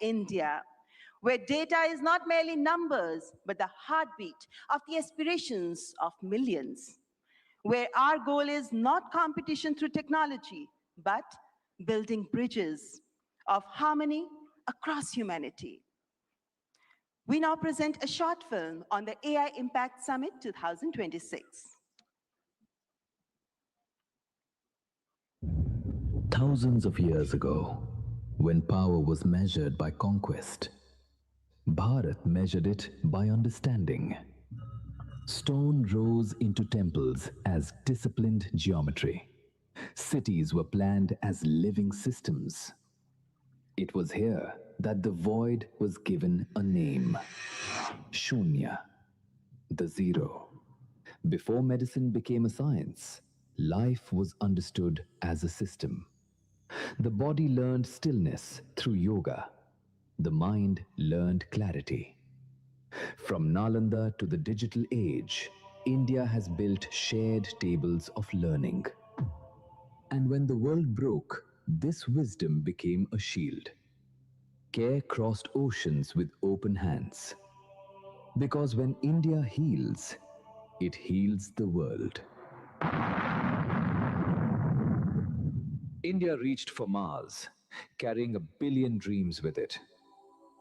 India, where data is not merely numbers, but the heartbeat of the aspirations of millions, where our goal is not competition through technology, but building bridges of harmony across humanity. We now present a short film on the AI Impact Summit 2026. Thousands of years ago, when power was measured by conquest, Bharat measured it by understanding. Stone rose into temples as disciplined geometry. Cities were planned as living systems. It was here that the void was given a name: Shunya, the zero. Before medicine became a science, life was understood as a system. The body learned stillness through yoga. The mind learned clarity. From Nalanda to the digital age, India has built shared tables of learning. And when the world broke, this wisdom became a shield. Care crossed oceans with open hands. Because when India heals, it heals the world. India reached for Mars, carrying 1 billion dreams with it.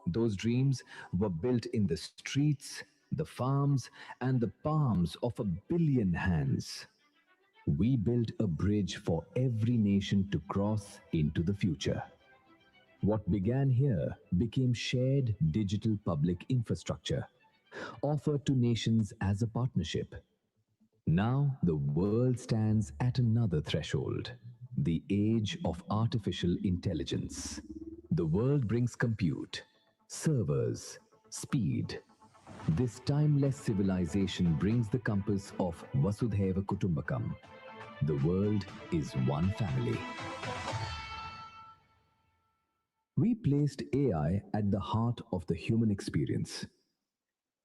Those dreams were built in the streets, the farms, and the palms of 1 billion hands. We built a bridge for every nation to cross into the future. What began here became shared digital public infrastructure, offered to nations as a partnership. Now the world stands at another threshold, the age of artificial intelligence. The world brings compute, servers, speed. This timeless civilization brings the compass of Vasudhaiva Kutumbakam. The world is one family. We placed AI at the heart of the human experience.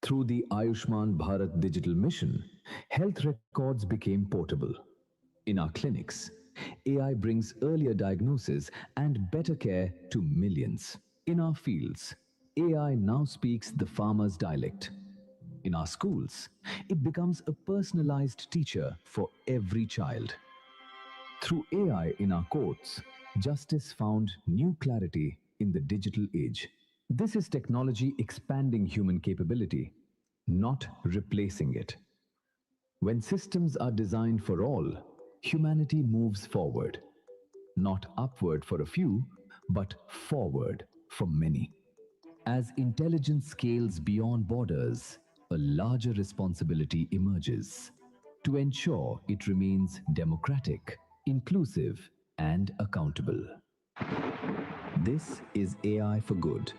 Through the Ayushman Bharat digital mission, health records became portable. In our clinics, AI brings earlier diagnosis and better care to millions. In our fields, AI now speaks the farmer's dialect. In our schools, it becomes a personalized teacher for every child. Through AI in our courts, justice found new clarity in the digital age. This is technology expanding human capability, not replacing it. When systems are designed for all, humanity moves forward. Not upward for a few, but forward for many. As intelligence scales beyond borders, a larger responsibility emerges to ensure it remains democratic, inclusive, and accountable. This is AI for good.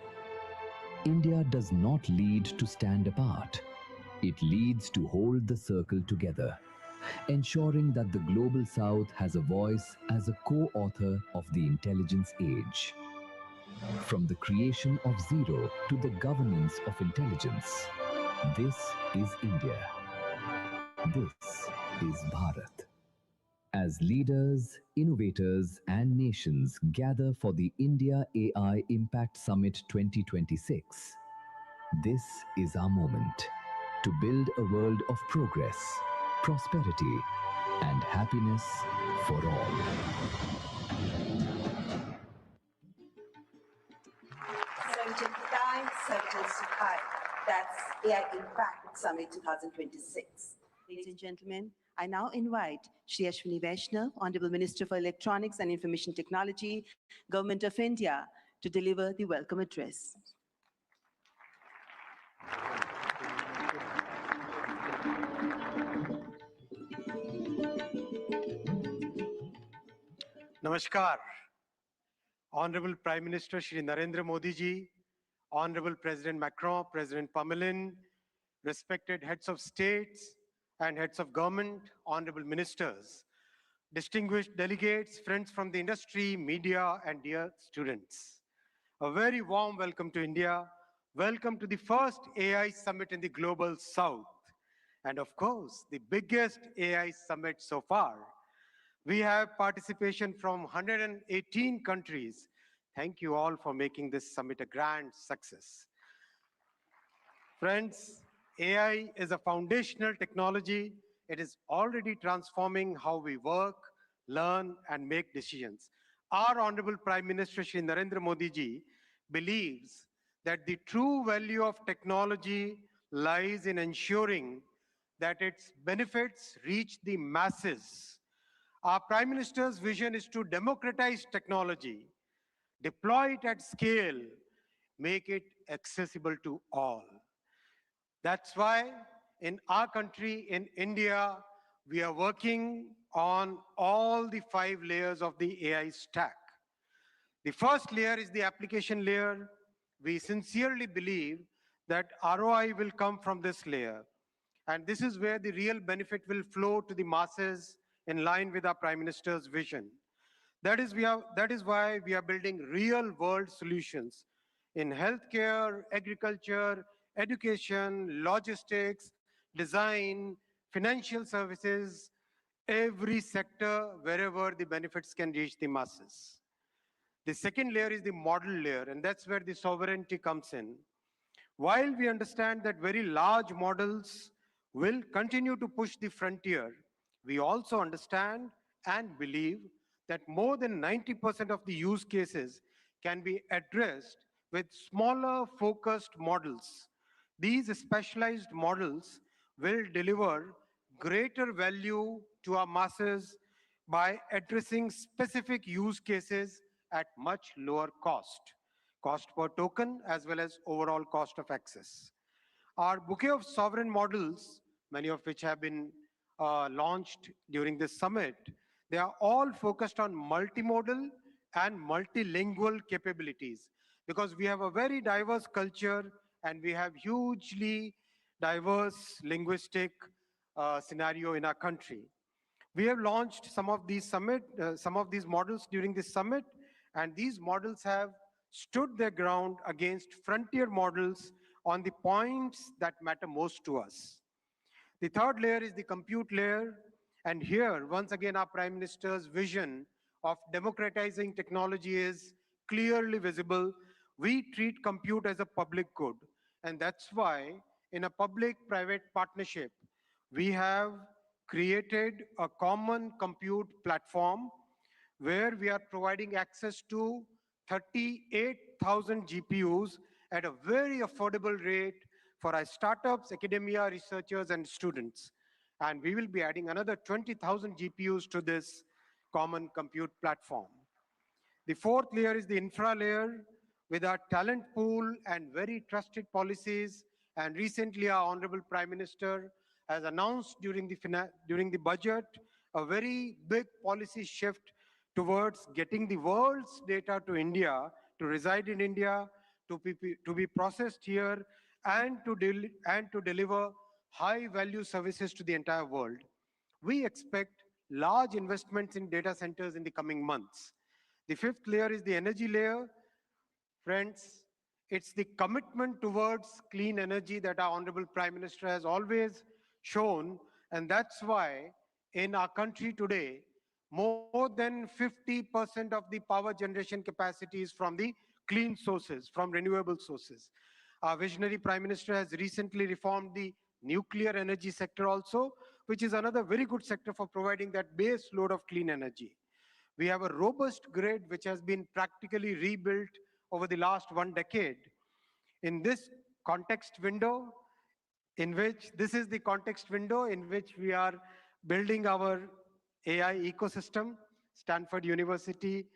India does not lead to stand apart. It leads to hold the circle together, ensuring that the Global South has a voice as a co-author of the intelligence age. From the creation of zero to the governance of intelligence, this is India. This is Bharat. As leaders, innovators, and nations gather for the India AI Impact Summit 2026, this is our moment to build a world of progress, prosperity, and happiness for all. That's AI Impact Summit 2026. Ladies and gentlemen, I now invite Shri Ashwini Vaishnav, Honorable Minister for Electronics and Information Technology, Government of India, to deliver the welcome address. Namaskar. Honorable Prime Minister Shri Narendra Modi ji, Honorable President Macron, President Pamelin, respected heads of states and heads of government, honorable ministers, distinguished delegates, friends from the industry, media, and dear students. A very warm welcome to India. Welcome to the first AI summit in the Global South. And of course, the biggest AI summit so far. We have participation from 118 countries. thank you all for making this summit a grand success. Friends, AI is a foundational technology. It is already transforming how we work, learn, and make decisions. Our Honorable Prime Minister Shri Narendra Modi ji believes that the true value of technology lies in ensuring that its benefits reach the masses. Our Prime Minister's vision is to democratize technology, deploy it at scale, make it accessible to all. That's why in our country, in India, we are working on all the 5 layers of the AI stack. The first layer is the application layer. We sincerely believe that ROI will come from this layer. And this is where the real benefit will flow to the masses in line with our Prime Minister's vision. That is why we are building real world solutions in healthcare, agriculture, education, logistics, design, financial services, every sector wherever the benefits can reach the masses. The second layer is the model layer, and that's where the sovereignty comes in. While we understand that very large models will continue to push the frontier, we also understand and believe that more than 90% of the use cases can be addressed with smaller focused models. These specialized models will deliver greater value to our masses by addressing specific use cases at much lower cost per token as well as overall cost of access. Our bouquet of sovereign models, many of which have been launched during this summit, they are all focused on multimodal and multilingual capabilities because we have a very diverse culture and we have hugely diverse linguistic scenario in our country. We have launched some of these models during this summit, and these models have stood their ground against frontier models on the points that matter most to us. The third layer is the compute layer, and here, once again, our Prime Minister's vision of democratizing technology is clearly visible. We treat compute as a public good, and that's why, in a public-private partnership, we have created a common compute platform where we are providing access to 38,000 GPUs at a very affordable rate for our startups, academia, researchers, and students. And we will be adding another 20,000 GPUs to this common compute platform. The fourth layer is the infra layer with our talent pool and very trusted policies. And recently, our Honorable Prime Minister has announced during the budget a very big policy shift towards getting the world's data to India, to reside in India, to be processed here, and to deliver high-value services to the entire world. We expect large investments in data centers in the coming months. The fifth layer is the energy layer. Friends, it's the commitment towards clean energy that our Honorable Prime Minister has always shown, and that's why in our country today, more than 50% of the power generation capacity is from the clean sources, from renewable sources. Our visionary Prime Minister has recently reformed the nuclear energy sector also, which is another very good sector for providing that base load of clean energy. We have a robust grid which has been practically rebuilt over the last 1 decade. In this context window, this is the context window in which we are building our AI ecosystem. Stanford University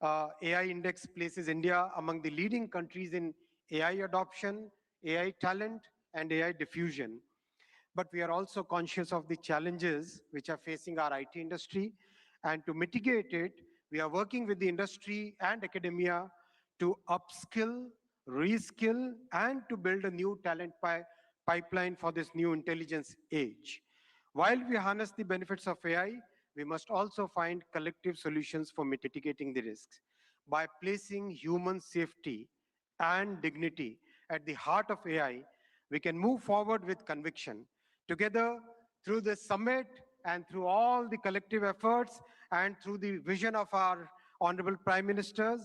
AI Index places India among the leading countries in AI adoption, AI talent, and AI diffusion. But we are also conscious of the challenges which are facing our IT industry. And to mitigate it, we are working with the industry and academia to upskill, reskill, and to build a new talent pipeline for this new intelligence age. While we harness the benefits of AI, we must also find collective solutions for mitigating the risks. By placing human safety and dignity at the heart of AI, we can move forward with conviction. Together, through this summit and through all the collective efforts and through the vision of our Honorable Prime Ministers,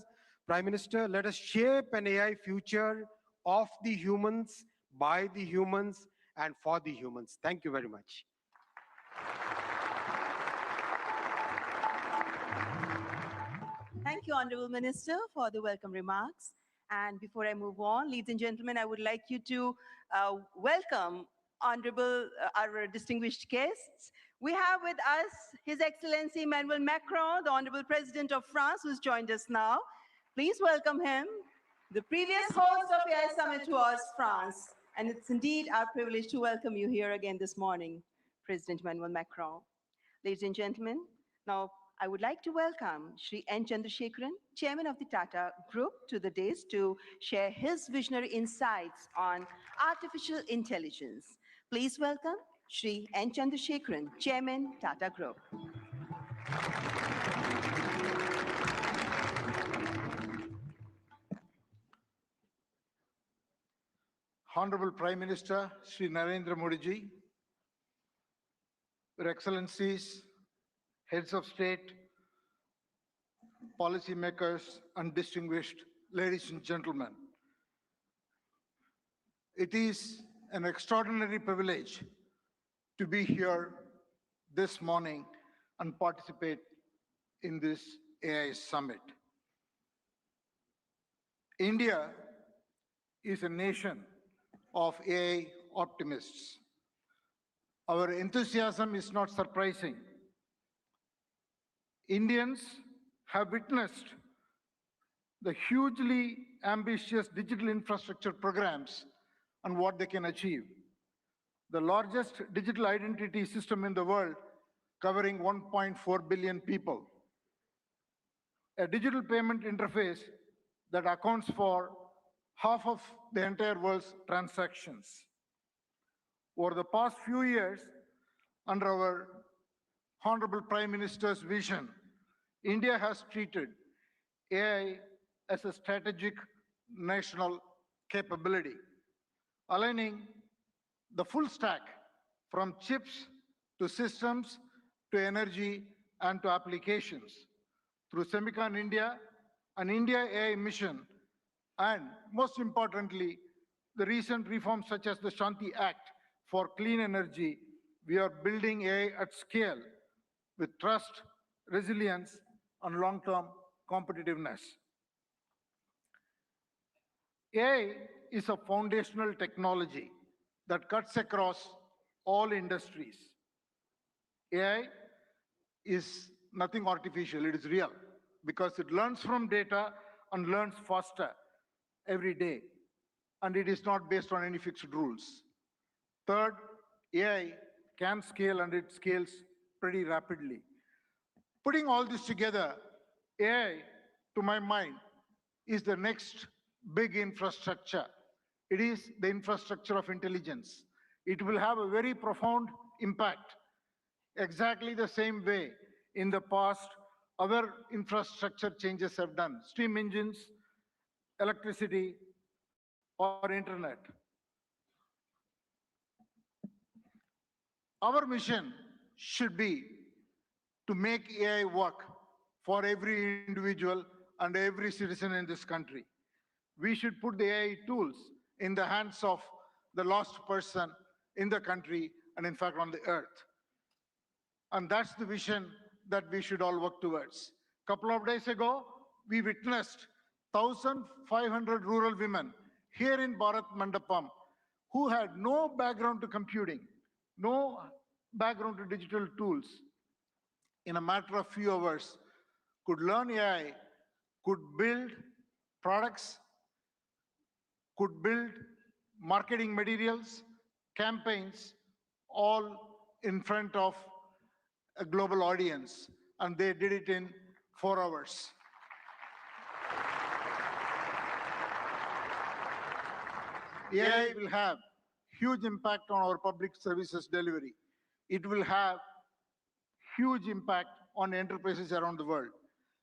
Prime Minister, let us shape an AI future of the humans, by the humans, and for the humans. Thank you very much. Thank you, Honorable Minister, for the welcome remarks. And before I move on, ladies and gentlemen, I would like you to welcome our distinguished guests. We have with us His Excellency Emmanuel Macron, the Honorable President of France, who's joined us now. Please welcome him. The previous host of AI Summit was France, and it's indeed our privilege to welcome you here again this morning, President Emmanuel Macron. Ladies and gentlemen, now I would like to welcome Shri N. Chandrasekharan, Chairman of the Tata Group, to the dais to share his visionary insights on artificial intelligence. Please welcome Shri N. Chandrasekharan, Chairman, Tata Group. Honorable Prime Minister Shri Narendra Modi ji, Your Excellencies, Heads of State, policymakers, and distinguished ladies and gentlemen. It is an extraordinary privilege to be here this morning and participate in this AI summit. India is a nation of AI optimists. Our enthusiasm is not surprising. Indians have witnessed the hugely ambitious digital infrastructure programs and what they can achieve. The largest digital identity system in the world, covering 1.4 billion people. A digital payment interface that accounts for half of the entire world's transactions. Over the past few years, under our Honorable Prime Minister's vision, India has treated AI as a strategic national capability, aligning the full stack from chips to systems to energy and to applications through Semicon India, an India AI mission, and most importantly, the recent reforms such as the Shanti Act for clean energy. We are building AI at scale with trust, resilience, and long-term competitiveness. AI is a foundational technology that cuts across all industries. AI is nothing artificial, it is real, because it learns from data and learns faster every day, and it is not based on any fixed rules. Third, AI can scale, and it scales pretty rapidly. Putting all this together, AI, to my mind, is the next big infrastructure. It is the infrastructure of intelligence. It will have a very profound impact, exactly the same way in the past other infrastructure changes have done. Steam engines, electricity, or internet. Our mission should be to make AI work for every individual and every citizen in this country. We should put the AI tools in the hands of the lost person in the country and in fact on the earth. And that's the vision that we should all work towards. A couple of days ago, we witnessed 1,500 rural women here in Bharat Mandapam who had no background to computing, no background to digital tools. In a matter of few hours, could learn AI, could build products, could build marketing materials, campaigns, all in front of a global audience. And they did it in 4 hours. AI will have huge impact on our public services delivery. It will have huge impact on enterprises around the world.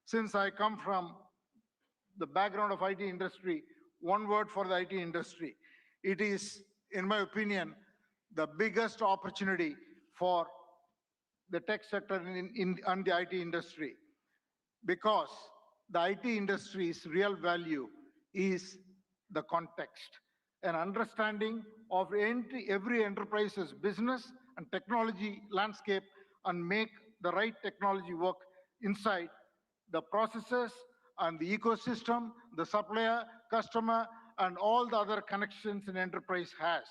Since I come from the background of IT industry, one word for the IT industry. It is, in my opinion, the biggest opportunity for the tech sector and the IT industry, because the IT industry's real value is the context, an understanding of every enterprise's business and technology landscape and make the right technology work inside the processes and the ecosystem, the supplier, customer, and all the other connections an enterprise has.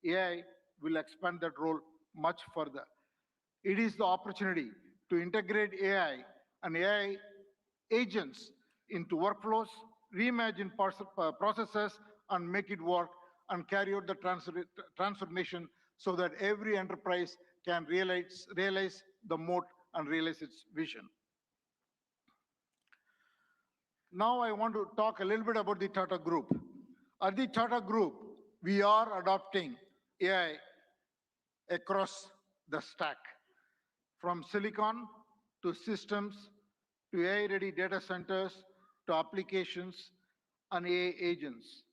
AI will expand that role much further. It is the opportunity to integrate AI and AI agents into workflows, reimagine processes, and make it work and carry out the transformation so that every enterprise can realize the moat and realize its vision. Now I want to talk a little bit about the Tata Group. At the Tata Group, we are adopting AI across the stack, from silicon to systems to AI-ready data centers to applications and AI agents.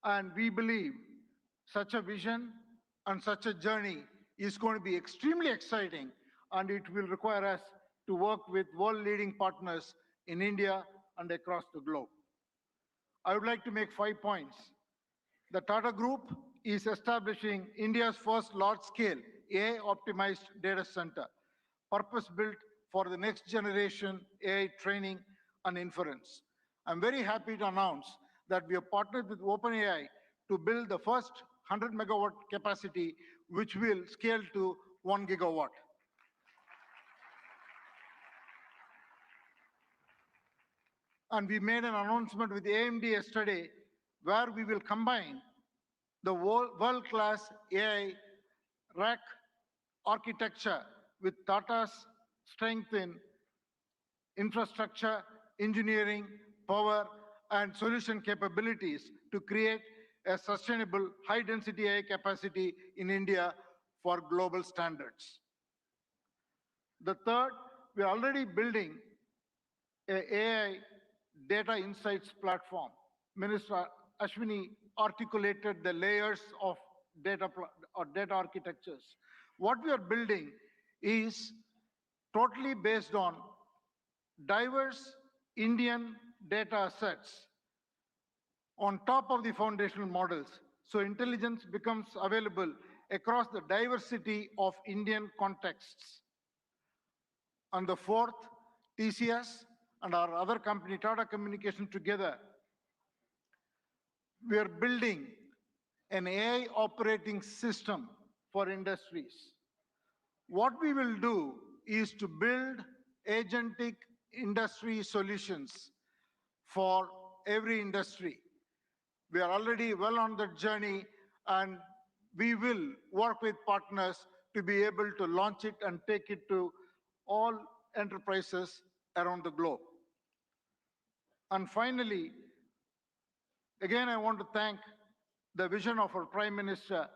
And we believe such a vision and such a journey is going to be extremely exciting, and it will require us to work with world-leading partners in India and across the globe. I would like to make 5 points. The Tata Group is establishing India's first large-scale AI-optimized data center, purpose-built for the next generation AI training and inference. I'm very happy to announce that we have partnered with OpenAI to build the first 100 megawatt capacity, which will scale to 1 gigawatt. And we made an announcement with AMD yesterday where we will combine the world-class AI rack architecture with Tata's strength in infrastructure, engineering, power, and solution capabilities to create a sustainable high-density AI capacity in India for global standards. The third, we're already building an AI data insights platform. Minister Ashwini articulated the layers of data architectures. What we are building is totally based on diverse Indian data sets on top of the foundational models. So intelligence becomes available across the diversity of Indian contexts. And the fourth, TCS and our other company, Tata Communications, together, we are building an AI operating system for industries. What we will do is to build agentic industry solutions for every industry. We are already well on that journey, and we will work with partners to be able to launch it and take it to all enterprises around the globe. And finally, again, I want to thank the vision of our Prime Minister,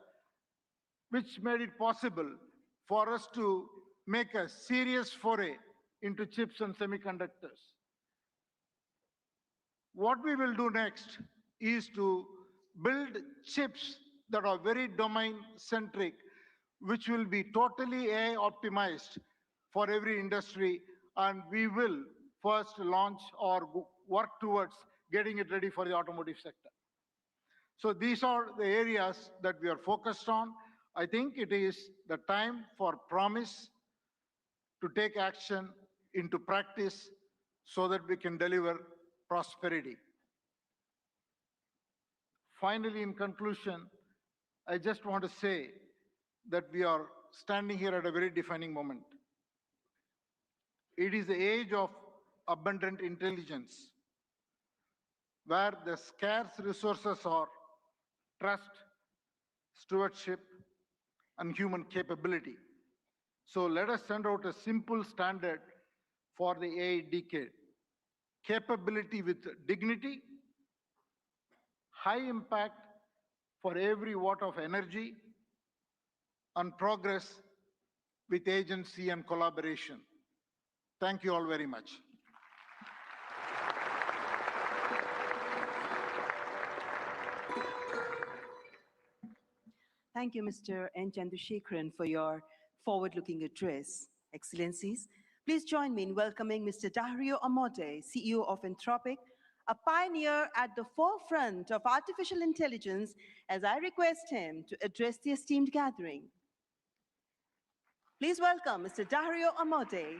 which made it possible for us to make a serious foray into chips and semiconductors. What we will do next is to build chips that are very domain-centric, which will be totally AI optimized for every industry, and we will first launch or work towards getting it ready for the automotive sector. So these are the areas that we are focused on. I think it is the time for promise to take action into practice so that we can deliver prosperity. Finally, in conclusion, I just want to say that we are standing here at a very defining moment. It is the age of abundant intelligence, where the scarce resources are trust, stewardship, and human capability. So let us send out a simple standard for the AI decade. Capability with dignity, high impact for every watt of energy, and progress with agency and collaboration. Thank you all very much. Thank you, Mr. N. Chandrasekharan, for your forward-looking address. Excellencies, Please join me in welcoming Mr. Dario Amodei, CEO of Anthropic, a pioneer at the forefront of artificial intelligence, as I request him to address the esteemed gathering. Please welcome Mr. Dario Amodei.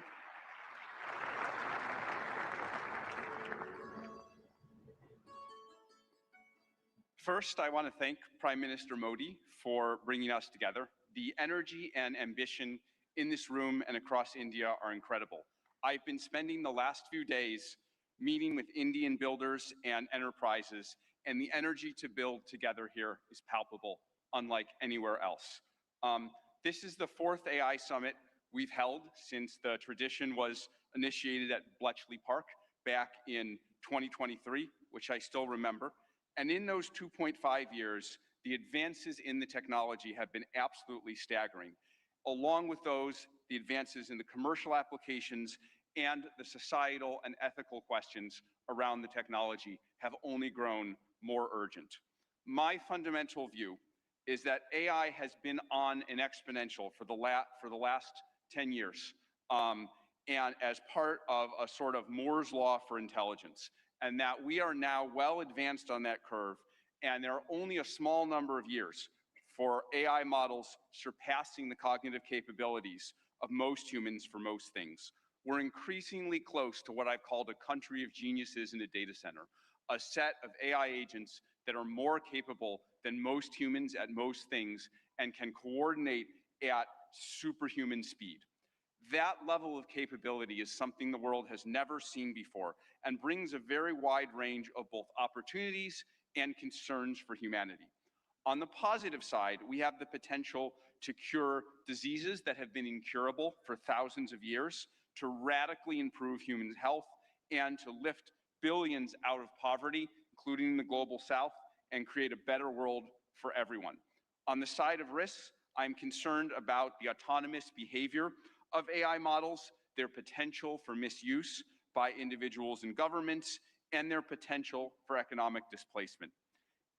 First, I want to thank Prime Minister Modi for bringing us together. The energy and ambition in this room and across India are incredible. I've been spending the last few days meeting with Indian builders and enterprises, and the energy to build together here is palpable, unlike anywhere else. This is the fourth AI summit we've held since the tradition was initiated at Bletchley Park back in 2023, which I still remember. And in those 2.5 years, the advances in the technology have been absolutely staggering. Along with those, the advances in the commercial applications and the societal and ethical questions around the technology have only grown more urgent. My fundamental view is that AI has been on an exponential for the last 10 years, and as part of a sort of Moore's law for intelligence, and that we are now well advanced on that curve, and there are only a small number of years for AI models surpassing the cognitive capabilities of most humans for most things. We're increasingly close to what I've called a country of geniuses in a data center, a set of AI agents that are more capable than most humans at most things and can coordinate at superhuman speed. That level of capability is something the world has never seen before and brings a very wide range of both opportunities and concerns for humanity. On the positive side, we have the potential to cure diseases that have been incurable for thousands of years, to radically improve human health, and to lift billions out of poverty, including the global south, and create a better world for everyone. On the side of risks, I'm concerned about the autonomous behavior of AI models, their potential for misuse by individuals and governments, and their potential for economic displacement.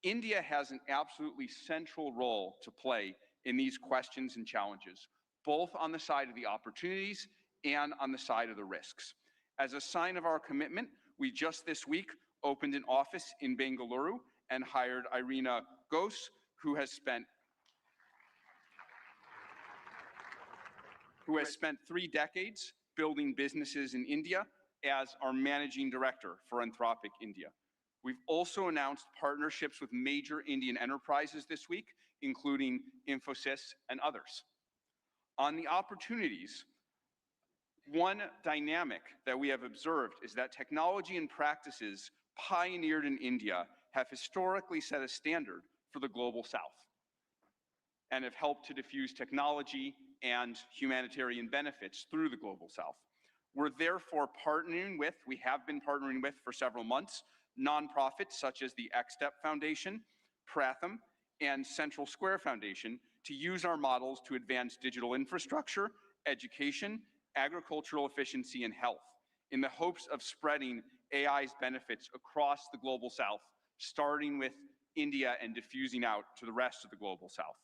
India has an absolutely central role to play in these questions and challenges, both on the side of the opportunities and on the side of the risks. As a sign of our commitment, we just this week opened an office in Bengaluru and hired Irina Ghosh, who has spent 3 decades building businesses in India as our managing director for Anthropic India. We've also announced partnerships with major Indian enterprises this week, including Infosys and others. On the opportunities, one dynamic that we have observed is that technology and practices pioneered in India have historically set a standard for the global south and have helped to diffuse technology and humanitarian benefits through the global south. We're therefore we have been partnering with for several months, nonprofits such as the XStep Foundation, Pratham, and Central Square Foundation to use our models to advance digital infrastructure, education, agricultural efficiency, and health, in the hopes of spreading AI's benefits across the global south, starting with India and diffusing out to the rest of the global south.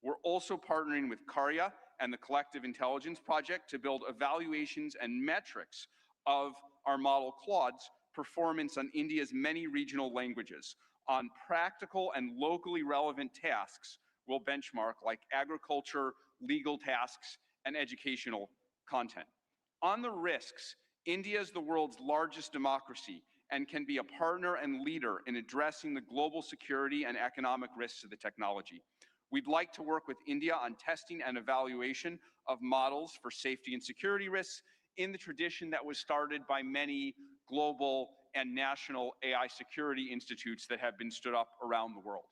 We're also partnering with Karya and the Collective Intelligence Project to build evaluations and metrics of our model Claude's performance on India's many regional languages. On practical and locally relevant tasks, we'll benchmark like agriculture, legal tasks, and educational content. On the risks, India is the world's largest democracy and can be a partner and leader in addressing the global security and economic risks of the technology. We'd like to work with India on testing and evaluation of models for safety and security risks in the tradition that was started by many global and national AI security institutes that have been stood up around the world.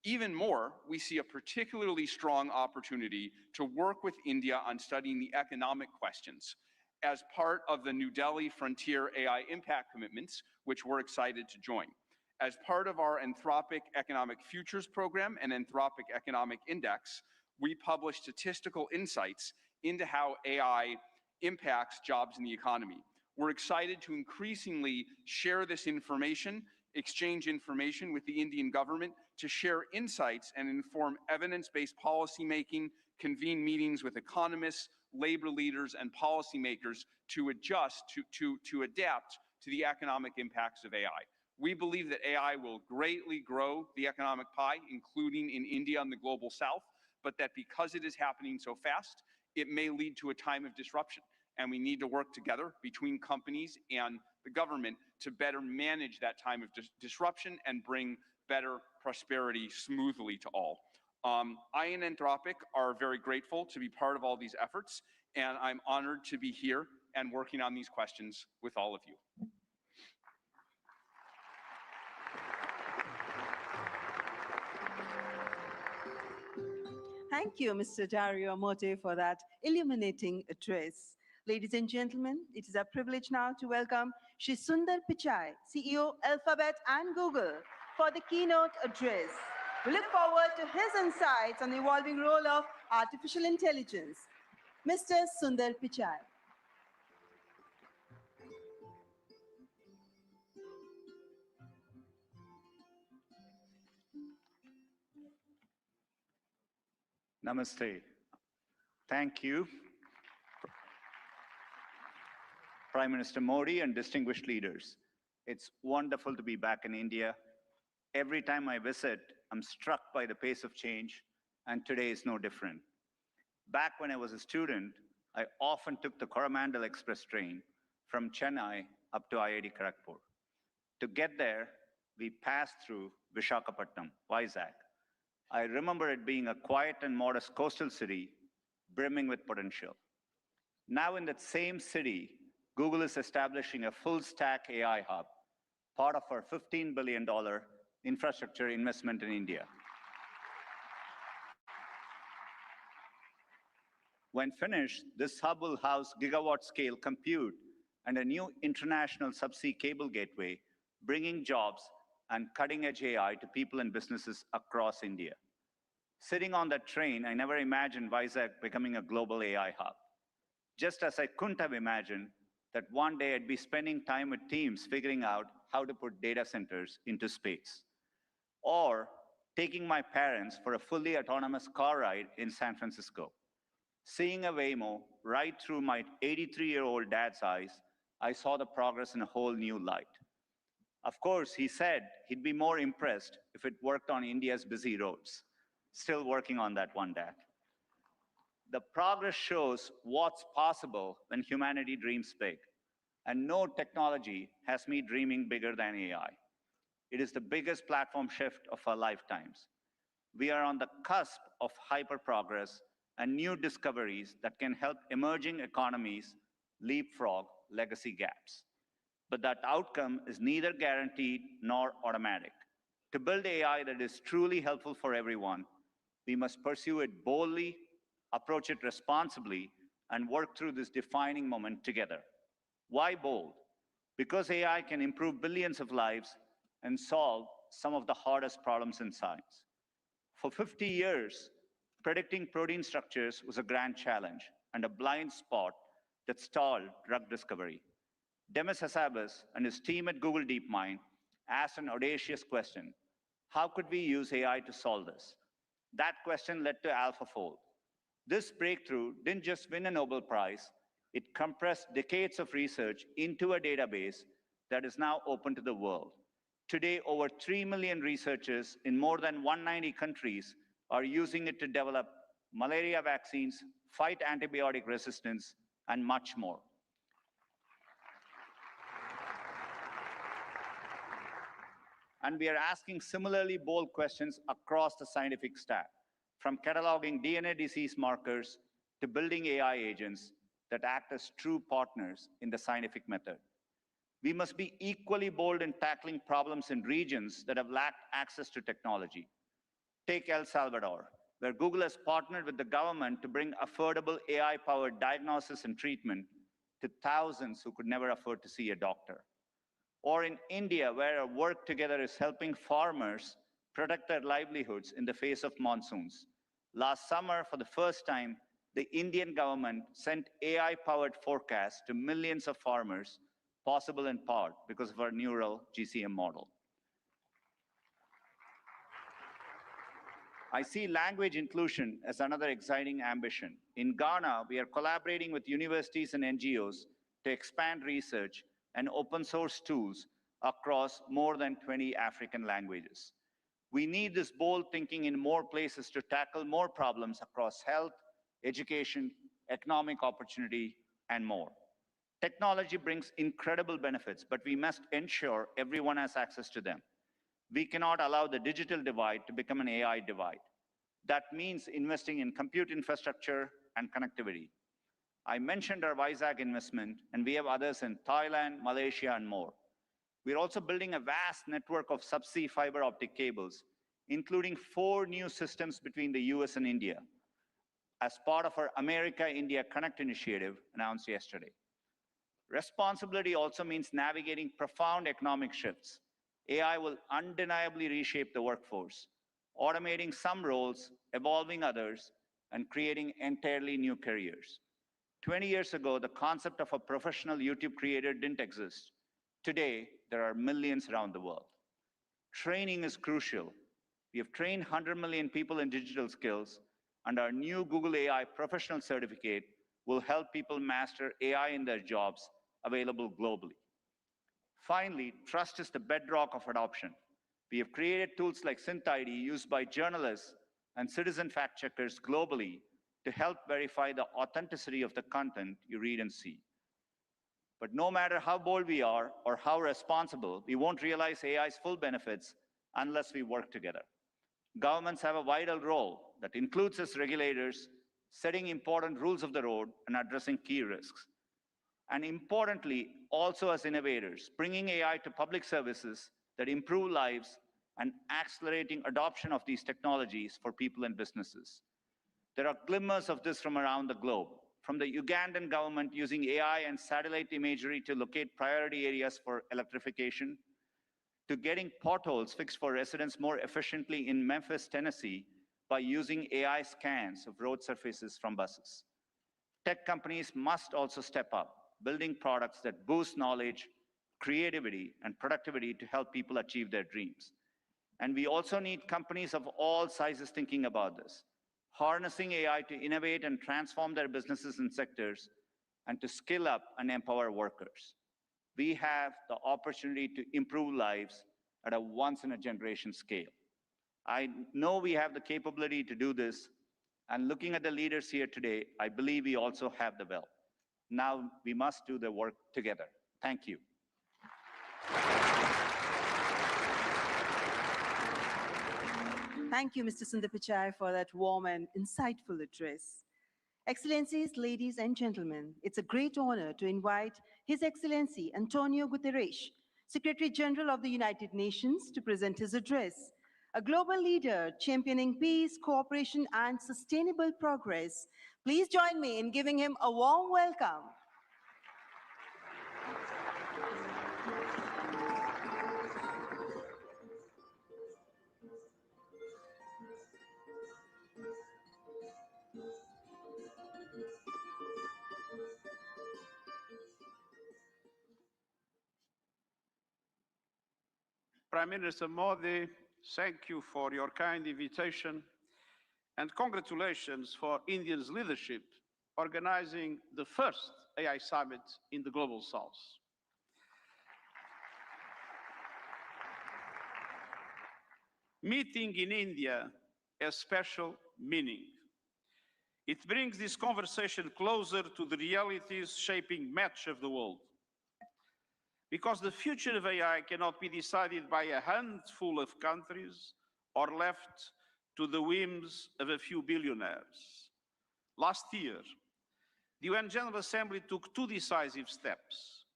Even more, we see a particularly strong opportunity to work with India on studying the economic questions as part of the New Delhi Frontier AI Impact Commitments, which we're excited to join. As part of our Anthropic Economic Futures Program and Anthropic Economic Index, we publish statistical insights into how AI impacts jobs in the economy. We're excited to increasingly share this information, exchange information with the Indian government to share insights and inform evidence-based policymaking, convene meetings with economists, labor leaders, and policymakers to adjust, to adapt to the economic impacts of AI. We believe that AI will greatly grow the economic pie, including in India and the global south, but that because it is happening so fast, it may lead to a time of disruption. And we need to work together between companies and the government to better manage that time of disruption and bring better prosperity smoothly to all. I and Anthropic are very grateful to be part of all these efforts, and I'm honored to be here and working on these questions with all of you. Thank you, Mr. Dario Amodei, for that illuminating address. Ladies and gentlemen, it is our privilege now to welcome Shri Sundar Pichai, CEO, Alphabet and Google, for the keynote address. We look forward to his insights on the evolving role of artificial intelligence. Mr. Sundar Pichai. Namaste. Thank you, Prime Minister Modi and distinguished leaders. It's wonderful to be back in India. Every time I visit, I'm struck by the pace of change, and today is no different. Back when I was a student, I often took the Coromandel Express train from Chennai up to IIT Kharagpur. To get there, we passed through Visakhapatnam, Vizag. I remember it being a quiet and modest coastal city brimming with potential. Now in that same city, Google is establishing a full-stack AI hub, part of our $15 billion infrastructure investment in India. When finished, this hub will house gigawatt-scale compute and a new international subsea cable gateway, bringing jobs and cutting-edge AI to people and businesses across India. Sitting on that train, I never imagined Vizag becoming a global AI hub. Just as I couldn't have imagined that one day I'd be spending time with teams figuring out how to put data centers into space. Or taking my parents for a fully autonomous car ride in San Francisco. Seeing a Waymo right through my 83-year-old dad's eyes, I saw the progress in a whole new light. Of course, he said he'd be more impressed if it worked on India's busy roads. Still working on that one, Dad. The progress shows what's possible when humanity dreams big. And no technology has me dreaming bigger than AI. It is the biggest platform shift of our lifetimes. We are on the cusp of hyper progress and new discoveries that can help emerging economies leapfrog legacy gaps. But that outcome is neither guaranteed nor automatic. To build AI that is truly helpful for everyone, we must pursue it boldly, approach it responsibly, and work through this defining moment together. Why bold? Because AI can improve billions of lives and solve some of the hardest problems in science. For 50 years, predicting protein structures was a grand challenge and a blind spot that stalled drug discovery. Demis Hassabis and his team at Google DeepMind asked an audacious question: how could we use AI to solve this? That question led to AlphaFold. This breakthrough didn't just win a Nobel Prize, it compressed decades of research into a database that is now open to the world. Today, over 3 million researchers in more than 190 countries are using it to develop malaria vaccines, fight antibiotic resistance, and much more. And we are asking similarly bold questions across the scientific stack, from cataloging DNA disease markers to building AI agents that act as true partners in the scientific method. We must be equally bold in tackling problems in regions that have lacked access to technology. Take El Salvador, where Google has partnered with the government to bring affordable AI-powered diagnosis and treatment to thousands who could never afford to see a doctor. Or in India, where our work together is helping farmers protect their livelihoods in the face of monsoons. Last summer, for the first time, the Indian government sent AI-powered forecasts to millions of farmers, possible in part because of our neural GCM model. I see language inclusion as another exciting ambition. In Ghana, we are collaborating with universities and NGOs to expand research and open source tools across more than 20 African languages. We need this bold thinking in more places to tackle more problems across health, education, economic opportunity, and more. Technology brings incredible benefits, but we must ensure everyone has access to them. We cannot allow the digital divide to become an AI divide. That means investing in compute infrastructure and connectivity. I mentioned our Vizag investment, and we have others in Thailand, Malaysia, and more. We're also building a vast network of subsea fiber optic cables, including 4 new systems between the US and India, as part of our America-India Connect initiative announced yesterday. Responsibility also means navigating profound economic shifts. AI will undeniably reshape the workforce, automating some roles, evolving others, and creating entirely new careers. 20 years ago, the concept of a professional YouTube creator didn't exist. Today, there are millions around the world. Training is crucial. We have trained 100 million people in digital skills, and our new Google AI professional certificate will help people master AI in their jobs, available globally. Finally, trust is the bedrock of adoption. We have created tools like SynthID used by journalists and citizen fact checkers globally to help verify the authenticity of the content you read and see. But no matter how bold we are or how responsible, we won't realize AI's full benefits unless we work together. Governments have a vital role that includes as regulators, setting important rules of the road and addressing key risks. And importantly, also as innovators, bringing AI to public services that improve lives and accelerating adoption of these technologies for people and businesses. There are glimmers of this from around the globe, from the Ugandan government using AI and satellite imagery to locate priority areas for electrification, to getting potholes fixed for residents more efficiently in Memphis, Tennessee, by using AI scans of road surfaces from buses. Tech companies must also step up, building products that boost knowledge, creativity, and productivity to help people achieve their dreams. And we also need companies of all sizes thinking about this, harnessing AI to innovate and transform their businesses and sectors, and to skill up and empower workers. We have the opportunity to improve lives at a once-in-a-generation scale. I know we have the capability to do this, and looking at the leaders here today, I believe we also have the will. Now we must do the work together. Thank you. Thank you, Mr. Sundar Pichai, for that warm and insightful address. Excellencies, ladies and gentlemen, it's a great honor to invite His Excellency Antonio Guterres, Secretary General of the United Nations, to present his address. A global leader championing peace, cooperation, and sustainable progress. Please join me in giving him a warm welcome. Prime Minister Modi, thank you for your kind invitation and congratulations for India's leadership organizing the first AI summit in the Global South. Meeting in India has special meaning. It brings this conversation closer to the realities shaping much of the world. Because the future of AI cannot be decided by a handful of countries or left to the whims of a few billionaires. Last year, the UN General Assembly took 2 decisive steps.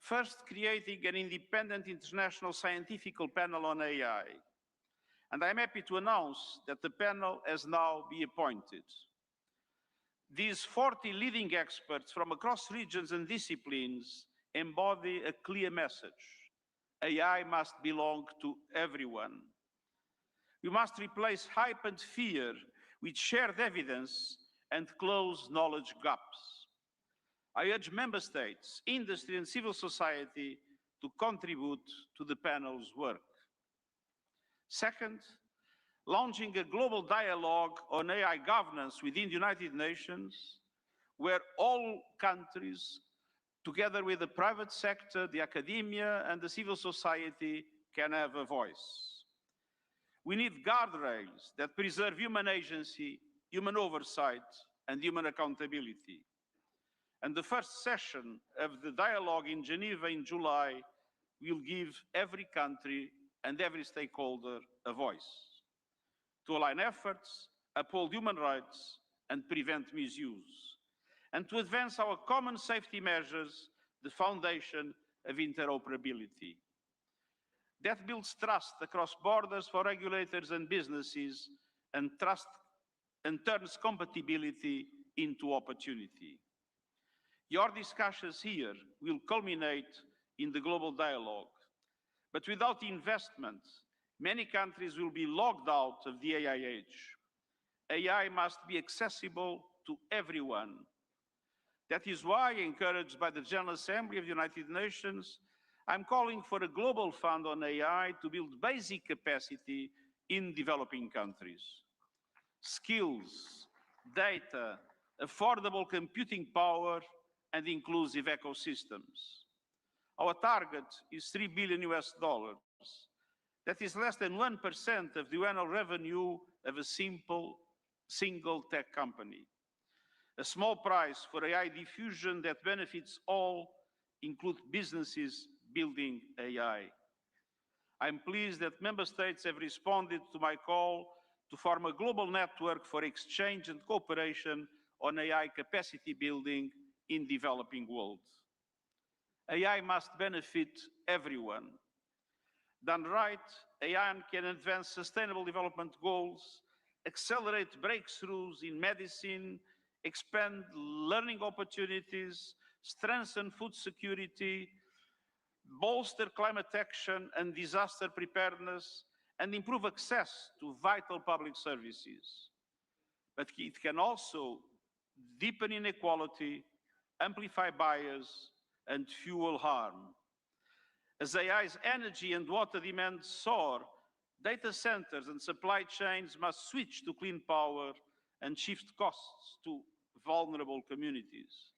First, creating an independent international scientific panel on AI. And I'm happy to announce that the panel has now been appointed. These 40 leading experts from across regions and disciplines embody a clear message. AI must belong to everyone. We must replace hype and fear with shared evidence and close knowledge gaps. I urge member states, industry and civil society to contribute to the panel's work. Second, launching a global dialogue on AI governance within the United Nations, where all countries, together with the private sector, the academia, and the civil society, can have a voice. We need guardrails that preserve human agency, human oversight, and human accountability. And the first session of the dialogue in Geneva in July will give every country and every stakeholder a voice to align efforts, uphold human rights, and prevent misuse, and to advance our common safety measures, the foundation of interoperability. That builds trust across borders for regulators and businesses, and turns compatibility into opportunity. Your discussions here will culminate in the global dialogue. But without investment, many countries will be locked out of the AI age. AI must be accessible to everyone. That is why, encouraged by the General Assembly of the United Nations, I'm calling for a global fund on AI to build basic capacity in developing countries. Skills, data, affordable computing power, and inclusive ecosystems. Our target is $3 billion US. That is less than 1% of the annual revenue of a single tech company. A small price for AI diffusion that benefits all, include businesses building AI. I'm pleased that member states have responded to my call to form a global network for exchange and cooperation on AI capacity building in developing world. AI must benefit everyone. Done right, AI can advance sustainable development goals, accelerate breakthroughs in medicine, expand learning opportunities, strengthen food security, bolster climate action and disaster preparedness, and improve access to vital public services. But it can also deepen inequality, amplify bias, and fuel harm. As AI's energy and water demands soar, data centers and supply chains must switch to clean power and shift costs to vulnerable communities.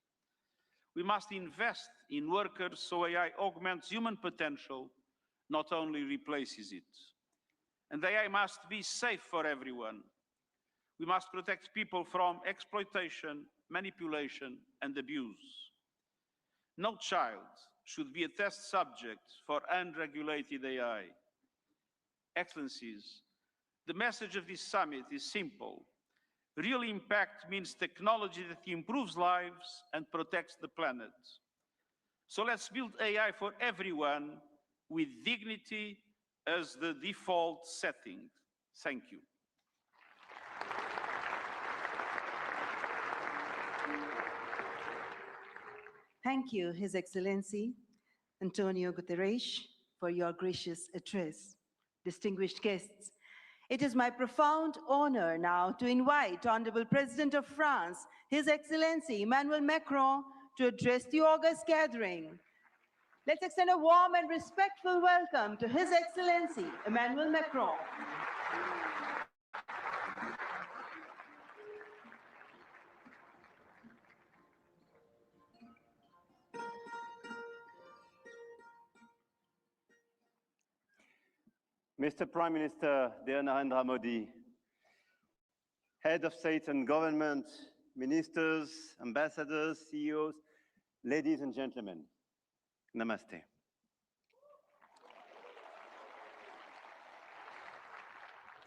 We must invest in workers so AI augments human potential, not only replaces it. And AI must be safe for everyone. We must protect people from exploitation, manipulation, and abuse. No child should be a test subject for unregulated AI. Excellencies, the message of this summit is simple. Real impact means technology that improves lives and protects the planet. So let's build AI for everyone with dignity as the default setting. Thank you. Thank you, His Excellency Antonio Guterres, for your gracious address. Distinguished guests, it is my profound honor now to invite Honorable President of France, His Excellency Emmanuel Macron, to address the august gathering. Let's extend a warm and respectful welcome to His Excellency Emmanuel Macron. Mr. Prime Minister, dear Narendra Modi, Head of State and Government, Ministers, Ambassadors, CEOs, ladies and gentlemen, Namaste.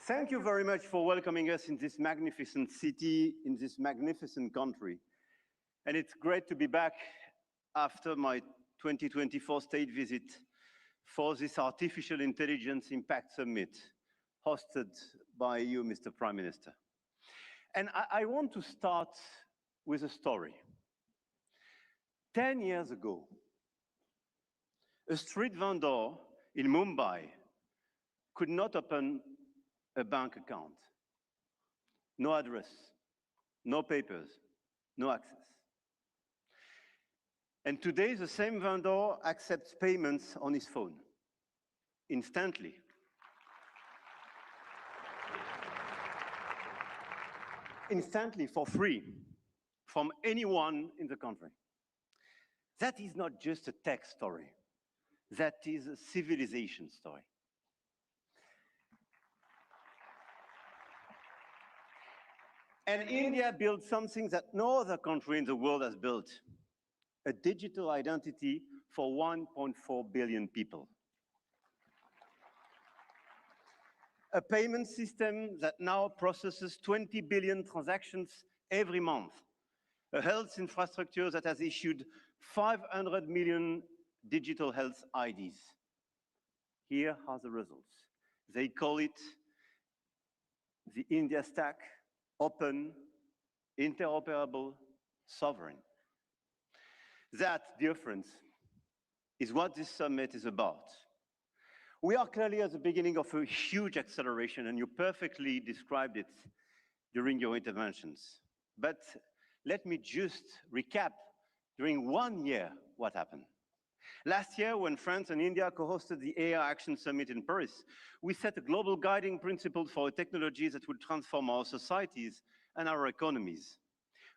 Thank you very much for welcoming us in this magnificent city, in this magnificent country. And it's great to be back after my 2024 state visit for this Artificial Intelligence Impact Summit, hosted by you, Mr. Prime Minister. And I want to start with a story. 10 years ago, a street vendor in Mumbai could not open a bank account. No address, no papers, no access. And today, the same vendor accepts payments on his phone, instantly. instantly for free from anyone in the country. That is not just a tech story. That is a civilization story. And India built something that no other country in the world has built, a digital identity for 1.4 billion people. A payment system that now processes 20 billion transactions every month. A health infrastructure that has issued 500 million digital health IDs. Here are the results. They call it the India Stack, open, interoperable, sovereign. That, dear friends, is what this summit is about. We are clearly at the beginning of a huge acceleration, and you perfectly described it during your interventions. But let me just recap during 1 year what happened. Last year, when France and India co-hosted the AI Action Summit in Paris, we set a global guiding principle for a technology that will transform our societies and our economies.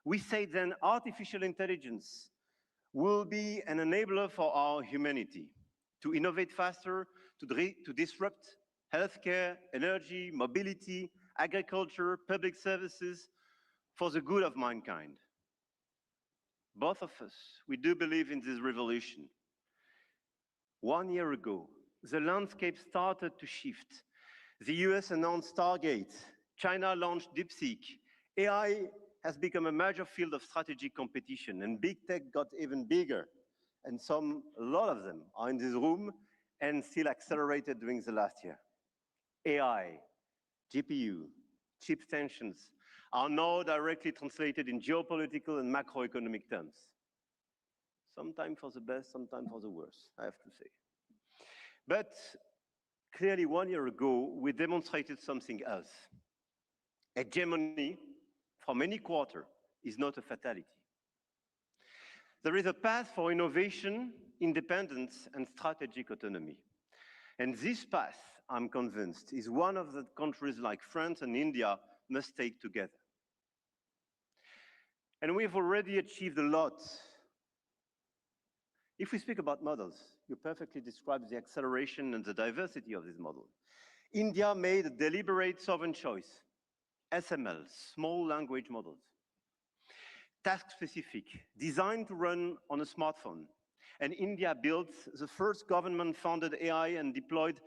We said then artificial intelligence will be an enabler for our humanity to innovate faster, to disrupt healthcare, energy, mobility, agriculture, public services for the good of mankind. Both of us, we do believe in this revolution. 1 year ago, the landscape started to shift. The US announced Stargate, China launched DeepSeek, AI has become a major field of strategic competition, and big tech got even bigger. And a lot of them are in this room and still accelerated during the last year. AI, GPU, chip tensions are now directly translated in geopolitical and macroeconomic terms. Sometimes for the best, sometimes for the worst, I have to say. But clearly 1 year ago, we demonstrated something else. Hegemony from any quarter is not a fatality. There is a path for innovation, independence, and strategic autonomy. And this path, I'm convinced, is one of the countries like France and India must take together. And we've already achieved a lot. If we speak about models, you perfectly described the acceleration and the diversity of this model. India made a deliberate sovereign choice. SML, small language models. Task-specific, designed to run on a smartphone. And India built the first government-funded AI and deployed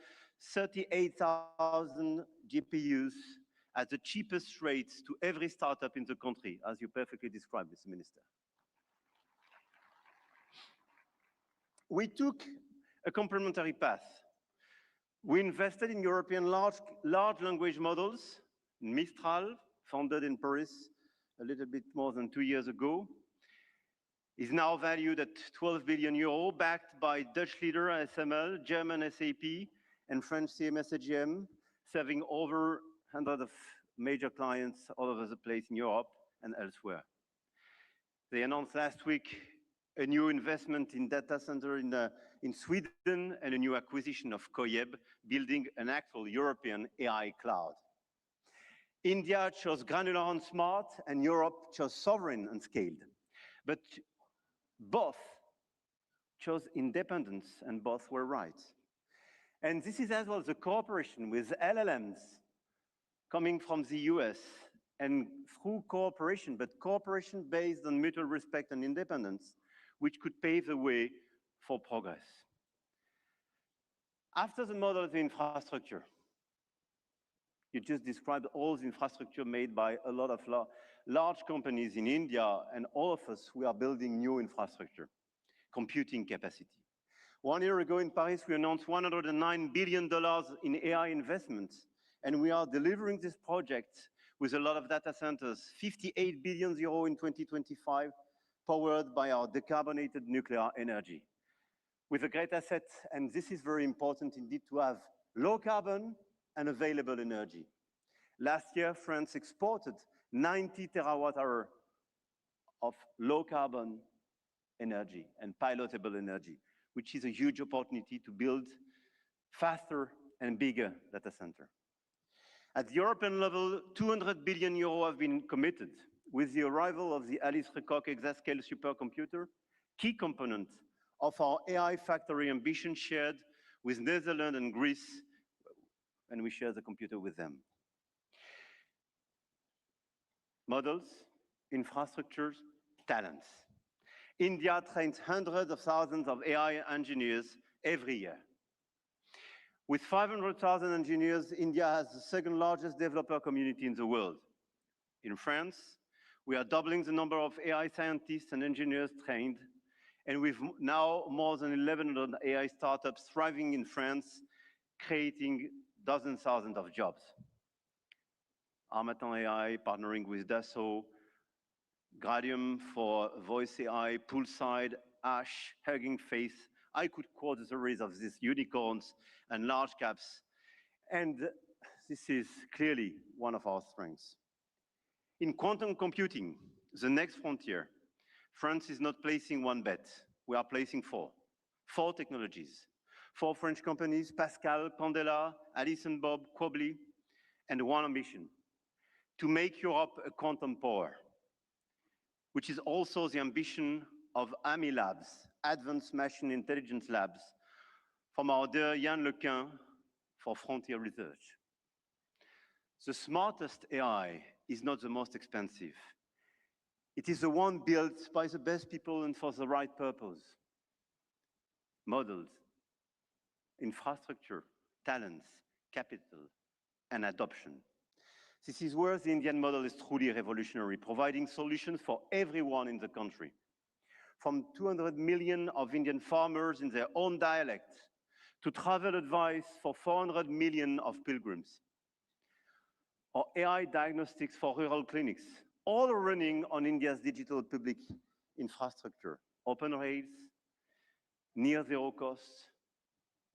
38,000 GPUs at the cheapest rates to every startup in the country, as you perfectly described, Mr. Minister. We took a complementary path. We invested in European large language models, Mistral, founded in Paris a little bit more than 2 years ago, is now valued at 12 billion euro, backed by Dutch leader ASML, German SAP, and French CMS AGM, serving over 100 of major clients all over the place in Europe and elsewhere. They announced last week a new investment in data center in Sweden and a new acquisition of Koyeb, building an actual European AI cloud. India chose granular and smart, and Europe chose sovereign and scaled. But both chose independence, and both were right. And this is as well the cooperation with LLMs coming from the US, and through cooperation, but cooperation based on mutual respect and independence, which could pave the way for progress. After the model of the infrastructure, you just described all the infrastructure made by a lot of large companies in India, and all of us, we are building new infrastructure, computing capacity. 1 year ago in Paris, we announced $109 billion in AI investments, and we are delivering this project with a lot of data centers, 58 billion euro in 2025, powered by our decarbonated nuclear energy. With a great asset, and this is very important indeed, to have low carbon and available energy. Last year, France exported 90 terawatt-hour of low carbon energy and pilotable energy, which is a huge opportunity to build faster and bigger data center. At the European level, 200 billion euros have been committed with the arrival of the Alice Lecoq exascale supercomputer, key component of our AI factory ambition shared with Netherlands and Greece, and we share the computer with them. Models, infrastructures, talents. India trains hundreds of thousands of AI engineers every year. With 500,000 engineers, India has the second largest developer community in the world. In France, we are doubling the number of AI scientists and engineers trained, and we've now more than 1,100 AI startups thriving in France, creating dozens, thousands of jobs. Armatan AI partnering with Dassault, Gradium for voice AI, Poolside, Ash, Hugging Face. I could quote the series of these unicorns and large caps, and this is clearly one of our strengths. In quantum computing, the next frontier, France is not placing one bet. We are placing four technologies. 4 French companies, Pascal, Candela, Alice and Bob, Quobly, and one ambition, to make Europe a quantum power, which is also the ambition of AMI Labs, Advanced Machine Intelligence Labs, from our dear Yann Lequin for Frontier Research. The smartest AI is not the most expensive. It is the one built by the best people and for the right purpose. Models, infrastructure, talents, capital, and adoption. This is where the Indian model is truly revolutionary, providing solutions for everyone in the country. From 200 million of Indian farmers in their own dialect, to travel advice for 400 million of pilgrims, or AI diagnostics for rural clinics, all running on India's digital public infrastructure. Open rails, near zero costs,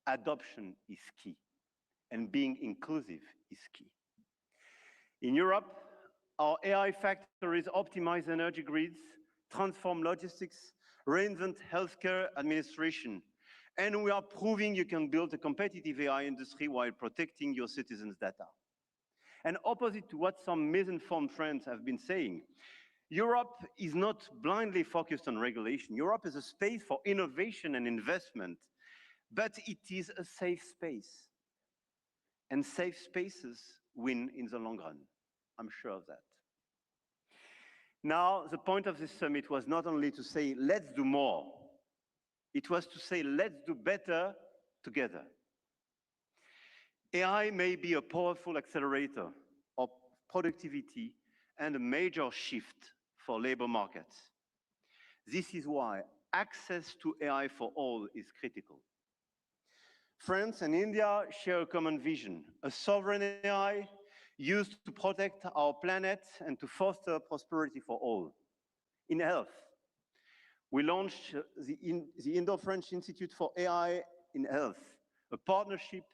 adoption is key, and being inclusive is key. In Europe, our AI factories optimize energy grids, transform logistics, reinvent healthcare administration, and we are proving you can build a competitive AI industry while protecting your citizens' data. And opposite to what some misinformed friends have been saying, Europe is not blindly focused on regulation. Europe is a space for innovation and investment, but it is a safe space. And safe spaces win in the long run. I'm sure of that. Now, the point of this summit was not only to say, let's do more. It was to say, let's do better together. AI may be a powerful accelerator of productivity and a major shift for labor markets. This is why access to AI for all is critical. France and India share a common vision, a sovereign AI used to protect our planet and to foster prosperity for all. In health, we launched the Indo-French Institute for AI in Health, a partnership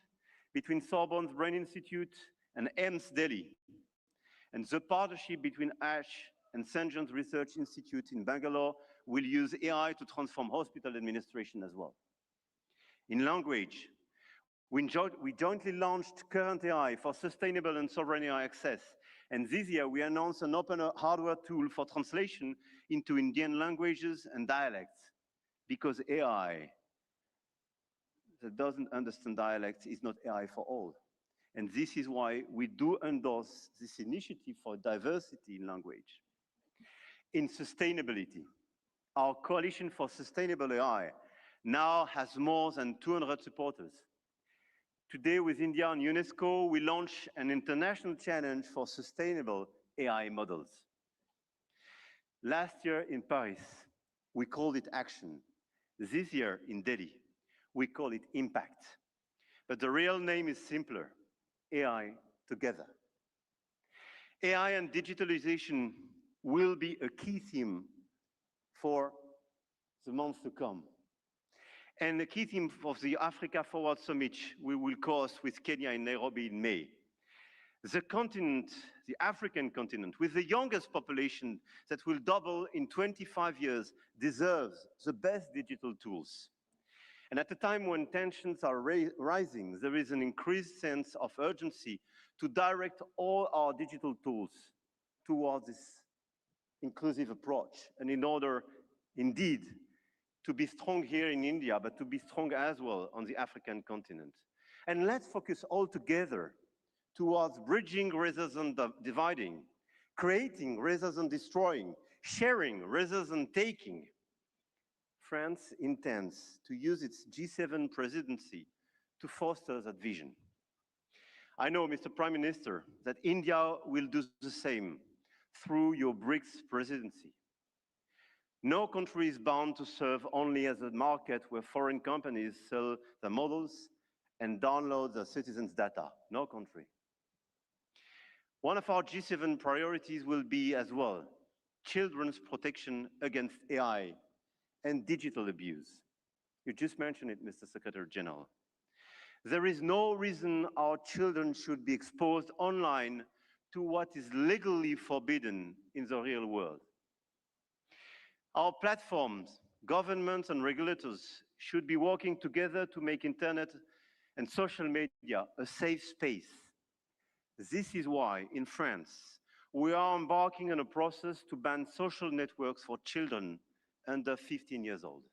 between Sorbonne's Brain Institute and AIIMS Delhi, and the partnership between Ash and St. John's Research Institute in Bangalore will use AI to transform hospital administration as well. In language, we jointly launched Current AI for sustainable and sovereign AI access. And this year, we announced an open hardware tool for translation into Indian languages and dialects, because AI that doesn't understand dialects is not AI for all. And this is why we do endorse this initiative for diversity in language. In sustainability, our Coalition for Sustainable AI now has more than 200 supporters. Today, with India and UNESCO, we launch an international challenge for sustainable AI models. Last year in Paris, we called it action. This year in Delhi, we call it impact. But the real name is simpler, AI together. AI and digitalization will be a key theme for the months to come. And the key theme of the Africa Forward Summit we will co-host with Kenya in Nairobi in May. The continent, the African continent, with the youngest population that will double in 25 years, deserves the best digital tools. And at a time when tensions are rising, there is an increased sense of urgency to direct all our digital tools towards this inclusive approach, and in order, indeed, to be strong here in India, but to be strong as well on the African continent. And let's focus all together towards bridging rather than dividing, creating rather than destroying, sharing rather than taking. France intends to use its G7 presidency to foster that vision. I know, Mr. Prime Minister, that India will do the same through your BRICS presidency. No country is bound to serve only as a market where foreign companies sell their models and download their citizens' data. No country. One of our G7 priorities will be as well children's protection against AI and digital abuse. You just mentioned it, Mr. Secretary General. There is no reason our children should be exposed online to what is legally forbidden in the real world. Our platforms, governments and regulators should be working together to make internet and social media a safe space. This is why, in France, we are embarking on a process to ban social networks for children under 15 years old.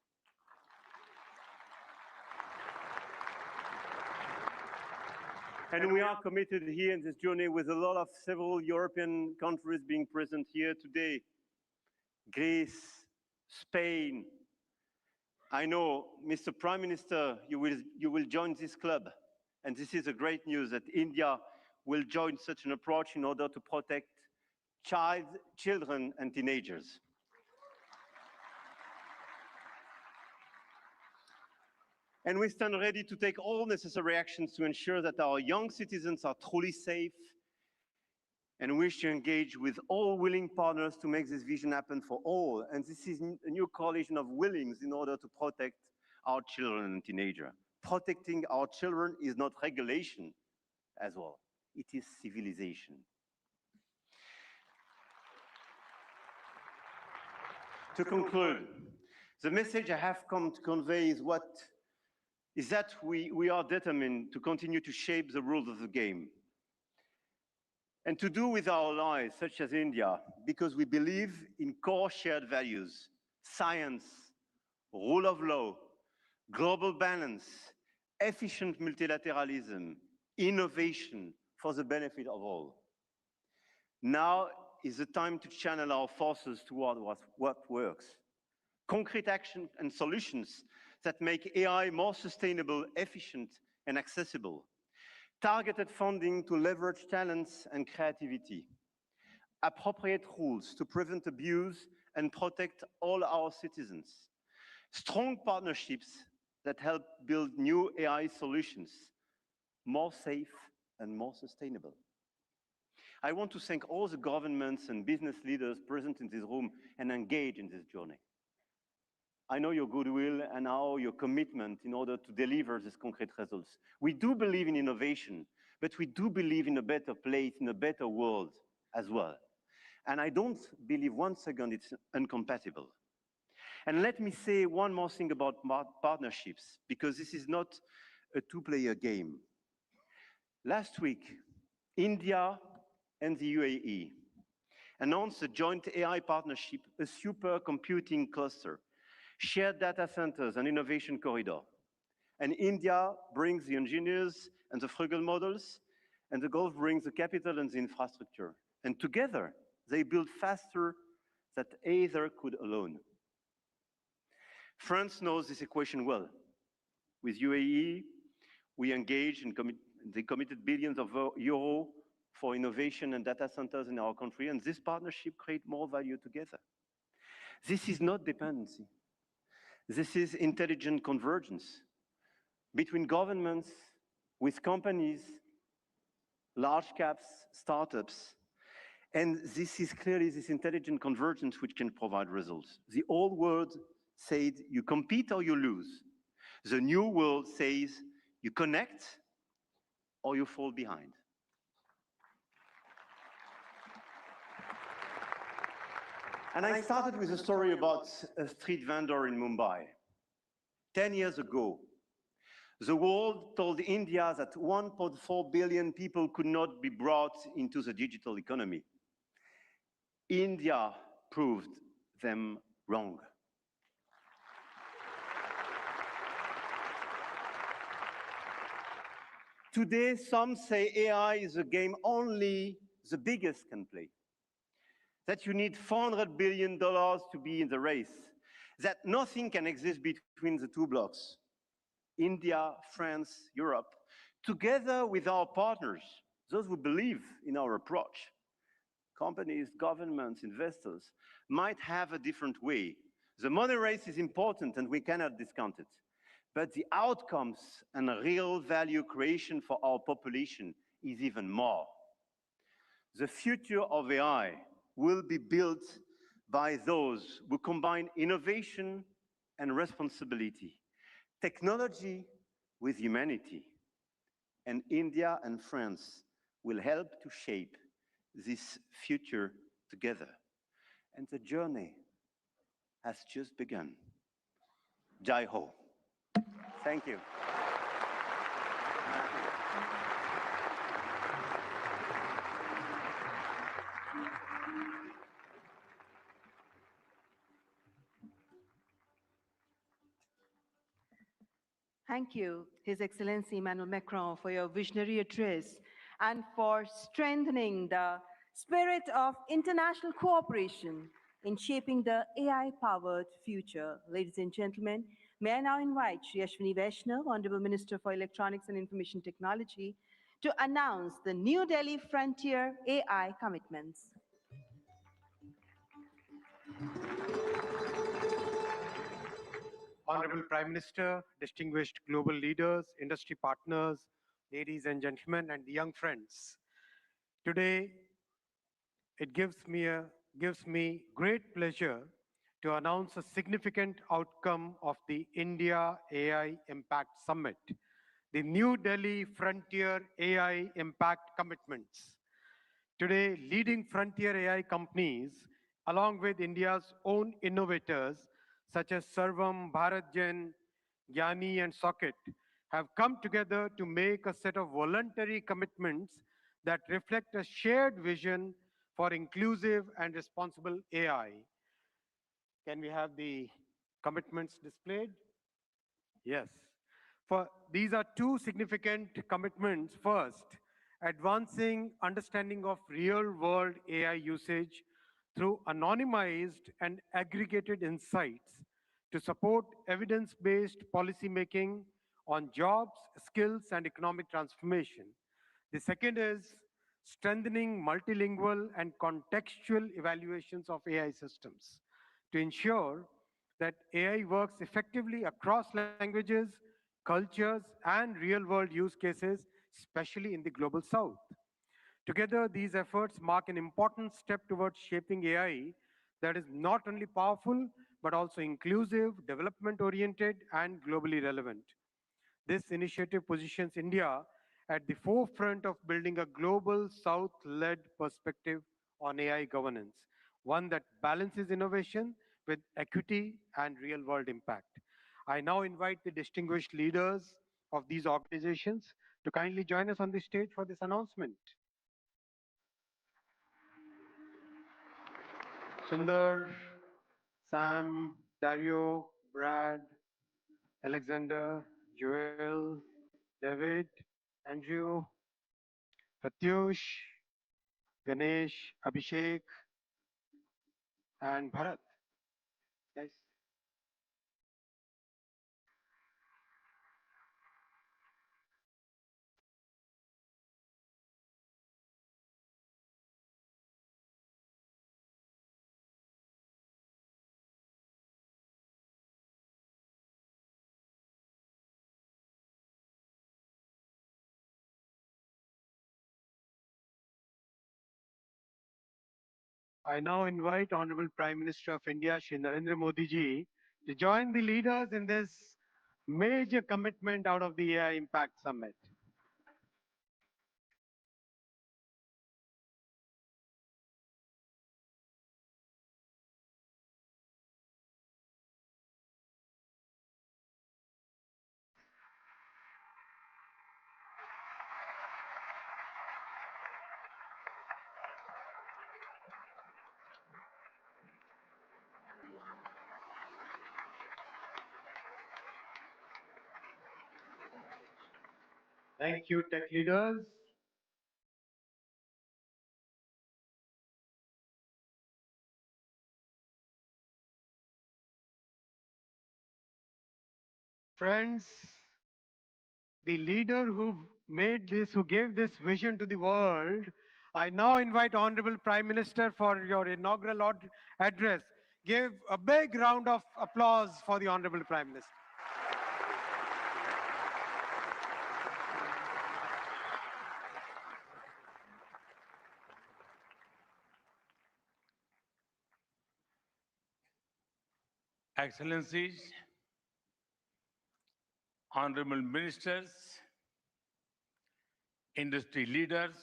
And we are committed here in this journey with a lot of several European countries being present here today. Greece, Spain. I know, Mr. Prime Minister, you will join this club. And this is a great news that India will join such an approach in order to protect children and teenagers. And we stand ready to take all necessary actions to ensure that our young citizens are truly safe, and wish to engage with all willing partners to make this vision happen for all. And this is a new coalition of willings in order to protect our children and teenagers. Protecting our children is not regulation as well. It is civilization. To conclude, the message I have come to convey is that we are determined to continue to shape the rules of the game. And to do with our allies, such as India, because we believe in core shared values: science, rule of law, global balance, efficient multilateralism, innovation for the benefit of all. Now is the time to channel our forces toward what works. Concrete action and solutions that make AI more sustainable, efficient, and accessible. Targeted funding to leverage talents and creativity. Appropriate rules to prevent abuse and protect all our citizens. Strong partnerships that help build new AI solutions, more safe and more sustainable. I want to thank all the governments and business leaders present in this room and engaged in this journey. I know your goodwill and your commitment in order to deliver these concrete results. We do believe in innovation, but we do believe in a better place, in a better world as well. And I don't believe one second it's incompatible. And let me say one more thing about partnerships, because this is not a two-player game. Last week, India and the UAE announced a joint AI partnership, a supercomputing cluster, shared data centers and innovation corridor. And India brings the engineers and the frugal models, and the Gulf brings the capital and the infrastructure. And together, they build faster than either could alone. France knows this equation well. With UAE, we engaged and they committed billions of euros for innovation and data centers in our country, and this partnership creates more value together. This is not dependency. This is intelligent convergence between governments, with companies, large caps, startups. And this is clearly this intelligent convergence which can provide results. The old world said you compete or you lose. The new world says you connect or you fall behind. And I started with a story about a street vendor in Mumbai. 10 years ago, The world told India that 1.4 billion people could not be brought into the digital economy. India proved them wrong. Today, some say AI is a game only the biggest can play, that you need $400 billion to be in the race, that nothing can exist between the two blocks, India, France, Europe, together with our partners, those who believe in our approach. Companies, governments, investors might have a different way. The money race is important and we cannot discount it. But the outcomes and real value creation for our population is even more. The future of AI will be built by those who combine innovation and responsibility, technology with humanity. And India and France will help to shape this future together. And the journey has just begun. Jai Ho. Thank you. Thank you, His Excellency Emmanuel Macron, for your visionary address and for strengthening the spirit of international cooperation in shaping the AI-powered future. Ladies and gentlemen, may I now invite Shri Ashwini Vaishnav, Honorable Minister for Electronics and Information Technology, to announce the New Delhi Frontier AI commitments. Honorable Prime Minister, distinguished global leaders, industry partners, ladies and gentlemen, and young friends. Today, it gives me great pleasure to announce a significant outcome of the India AI Impact Summit, the New Delhi Frontier AI Impact Commitments. Today, leading frontier AI companies, along with India's own innovators, such as Sarvam, BharatGen, Gyani, and Socket, have come together to make a set of voluntary commitments that reflect a shared vision for inclusive and responsible AI. Can we have the commitments displayed? Yes. These are two significant commitments. First, advancing understanding of real-world AI usage through anonymized and aggregated insights to support evidence-based policymaking on jobs, skills, and economic transformation. The second is strengthening multilingual and contextual evaluations of AI systems to ensure that AI works effectively across languages, cultures, and real-world use cases, especially in the global South. Together, these efforts mark an important step towards shaping AI that is not only powerful, but also inclusive, development-oriented, and globally relevant. This initiative positions India at the forefront of building a global South-led perspective on AI governance, one that balances innovation with equity and real-world impact. I now invite the distinguished leaders of these organizations to kindly join us on the stage for this announcement. Sundar, Sam, Dario, Brad, Alexander, Joel, David, Andrew, Pratyush, Ganesh, Abhishek, and Bharat. Guys. I now invite Honorable Prime Minister of India, Shri Narendra Modi ji, to join the leaders in this major commitment out of the AI Impact Summit. Thank you, tech leaders. Friends, the leader who made this, who gave this vision to the world, I now invite Honorable Prime Minister for your inaugural address. Give a big round of applause for the Honorable Prime Minister. Excellencies, honorable ministers, industry leaders,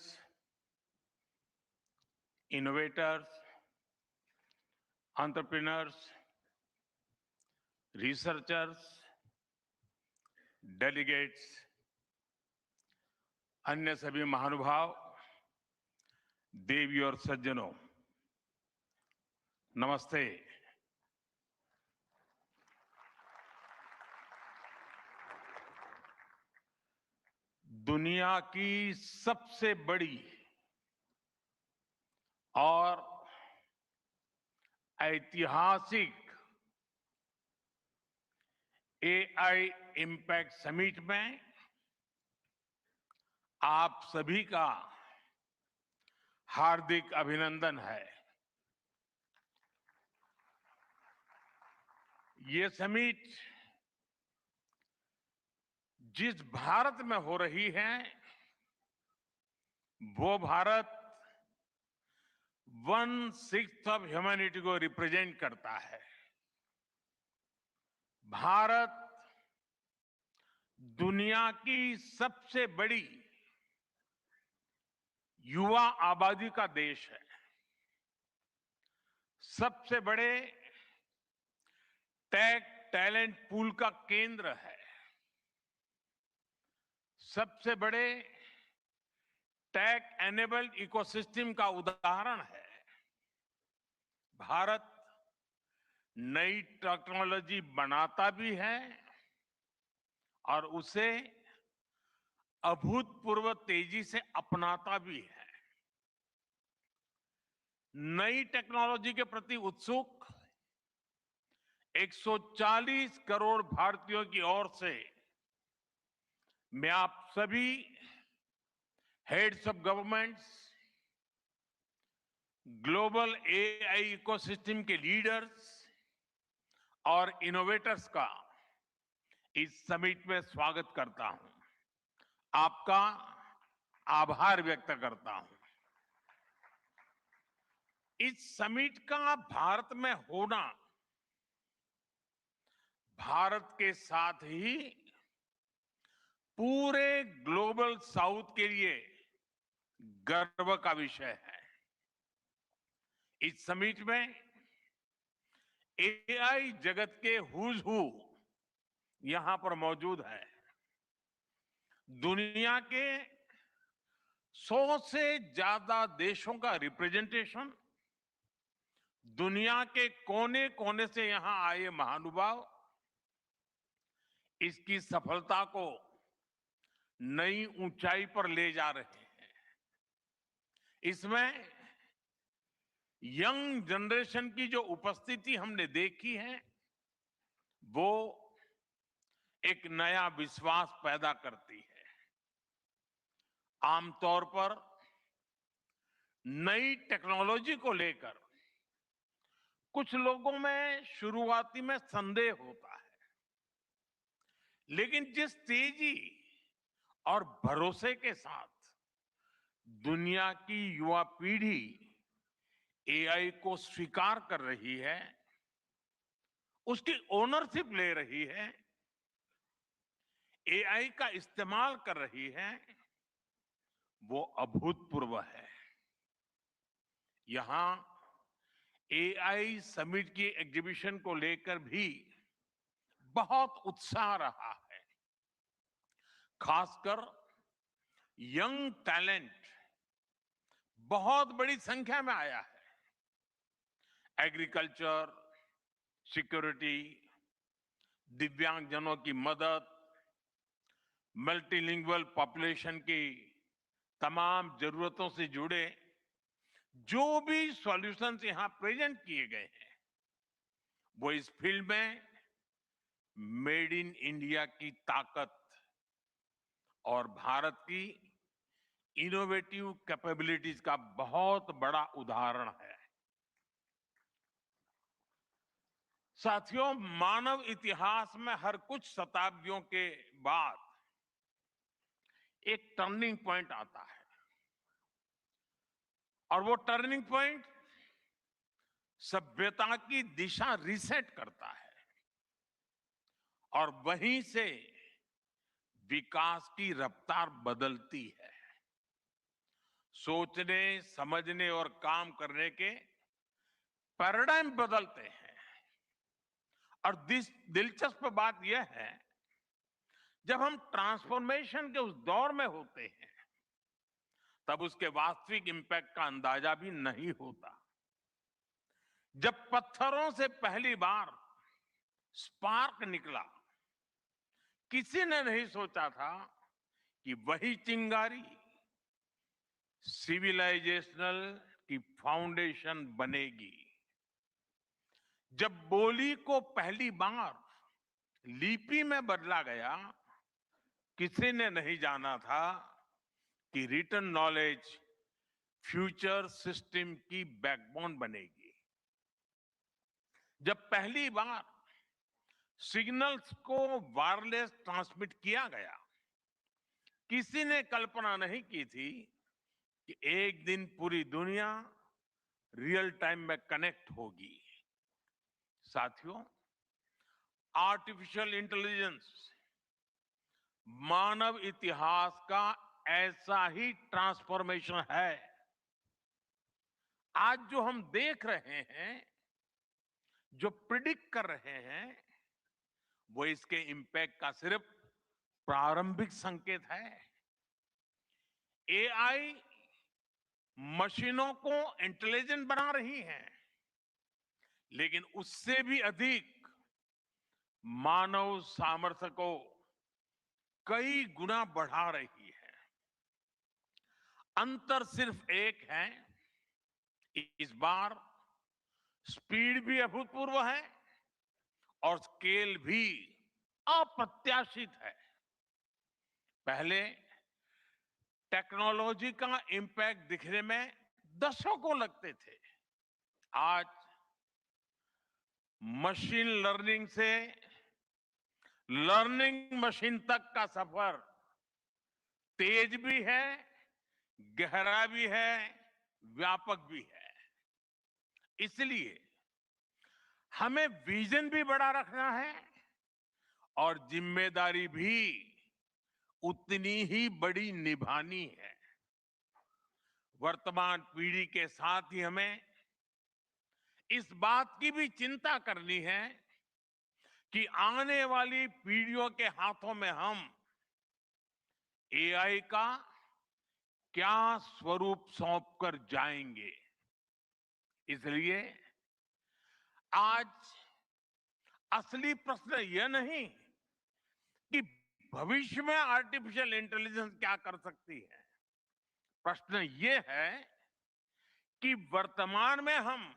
innovators, entrepreneurs, researchers, delegates, अन्य सभी महानुभाव, देवी और सज्जनों, नमस्ते। दुनिया की सबसे बड़ी और ऐतिहासिक एआई इम्पैक्ट समिट में आप सभी का हार्दिक अभिनंदन है। ये समिट जिस भारत में हो रही है, वो भारत 1/6 ऑफ ह्यूमैनिटी को रिप्रेजेंट करता है। भारत दुनिया की सबसे बड़ी युवा आबादी का देश है, सबसे बड़े टेक टैलेंट पूल का केंद्र है, सबसे बड़े टेक एनेबल्ड इकोसिस्टम का उदाहरण है। भारत नई टेक्नोलॉजी बनाता भी है और उसे अभूतपूर्व तेजी से अपनाता भी है। नई टेक्नोलॉजी के प्रति उत्सुक 140 करोड़ भारतीयों की ओर से मैं आप सभी heads of governments, global AI ecosystem के लीडर्स और इनोवेटर्स का इस समिट में स्वागत करता हूं, आपका आभार व्यक्त करता हूं। इस समिट का भारत में होना भारत के साथ ही पूरे ग्लोबल साउथ के लिए गर्व का विषय है। इस समिट में एआई जगत के हुज हू यहां पर मौजूद है। दुनिया के 100 से ज्यादा देशों का रिप्रेजेंटेशन, दुनिया के कोने कोने से यहां आए महानुभाव इसकी सफलता को नई ऊंचाई पर ले जा रहे हैं। इसमें यंग जनरेशन की जो उपस्थिति हमने देखी है, वो एक नया विश्वास पैदा करती है। आमतौर पर नई टेक्नोलॉजी को लेकर कुछ लोगों में शुरुआती में संदेह होता है, लेकिन जिस तेजी और भरोसे के साथ दुनिया की युवा पीढ़ी एआई को स्वीकार कर रही है, उसकी ओनरशिप ले रही है, एआई का इस्तेमाल कर रही है, वो अभूतपूर्व है। यहां एआई समिट की एग्जीबिशन को लेकर भी बहुत उत्साह रहा है। खासकर यंग टैलेंट बहुत बड़ी संख्या में आया है। एग्रीकल्चर, सिक्योरिटी, दिव्यांगजनों की मदद, मल्टीलिंगुअल पॉपुलेशन की तमाम जरूरतों से जुड़े जो भी सॉल्यूशंस यहां प्रेजेंट किए गए हैं वो इस फील्ड में मेड इन इंडिया की ताकत और भारत की इनोवेटिव कैपेबिलिटीज का बहुत बड़ा उदाहरण है। साथियों, मानव इतिहास में हर कुछ शताब्दियों के बाद एक टर्निंग पॉइंट आता है और वो टर्निंग पॉइंट सभ्यता की दिशा रीसेट करता है और वहीं से विकास की रफ्तार बदलती है। सोचने, समझने और काम करने के पैराडाइम बदलते हैं और दिलचस्प बात यह है, जब हम ट्रांसफॉर्मेशन के उस दौर में होते हैं तब उसके वास्तविक इंपैक्ट का अंदाजा भी नहीं होता। जब पत्थरों से पहली बार स्पार्क निकला, किसी ने नहीं सोचा था कि वही चिंगारी सिविलाइजेशनल की फाउंडेशन बनेगी। जब बोली को पहली बार लिपि में बदला गया, किसी ने नहीं जाना था कि रिटन नॉलेज फ्यूचर सिस्टम की बैकबोन बनेगी। जब पहली बार सिग्नल्स को वायरलेस ट्रांसमिट किया गया, किसी ने कल्पना नहीं की थी कि एक दिन पूरी दुनिया रियल टाइम में कनेक्ट होगी। साथियों, आर्टिफिशियल इंटेलिजेंस मानव इतिहास का ऐसा ही ट्रांसफॉर्मेशन है। आज जो हम देख रहे हैं, जो प्रिडिक्ट कर रहे हैं, वो इसके इंपैक्ट का सिर्फ प्रारंभिक संकेत है। एआई मशीनों को इंटेलिजेंट बना रही है, लेकिन उससे भी अधिक मानव सामर्थ्य को कई गुना बढ़ा रही है। अंतर सिर्फ एक है, इस बार स्पीड भी अभूतपूर्व है और स्केल भी अप्रत्याशित है। पहले टेक्नोलॉजी का इंपैक्ट दिखने में दशकों लगते थे। आज मशीन लर्निंग से लर्निंग मशीन तक का सफर तेज भी है, गहरा भी है, व्यापक भी है। इसलिए हमें विजन भी बड़ा रखना है और जिम्मेदारी भी उतनी ही बड़ी निभानी है। वर्तमान पीढ़ी के साथ ही हमें इस बात की भी चिंता करनी है कि आने वाली पीढ़ियों के हाथों में हम एआई का क्या स्वरूप सौंप कर जाएंगे। इसलिए आज असली प्रश्न यह नहीं कि भविष्य में आर्टिफिशियल इंटेलिजेंस क्या कर सकती है। प्रश्न यह है कि वर्तमान में हम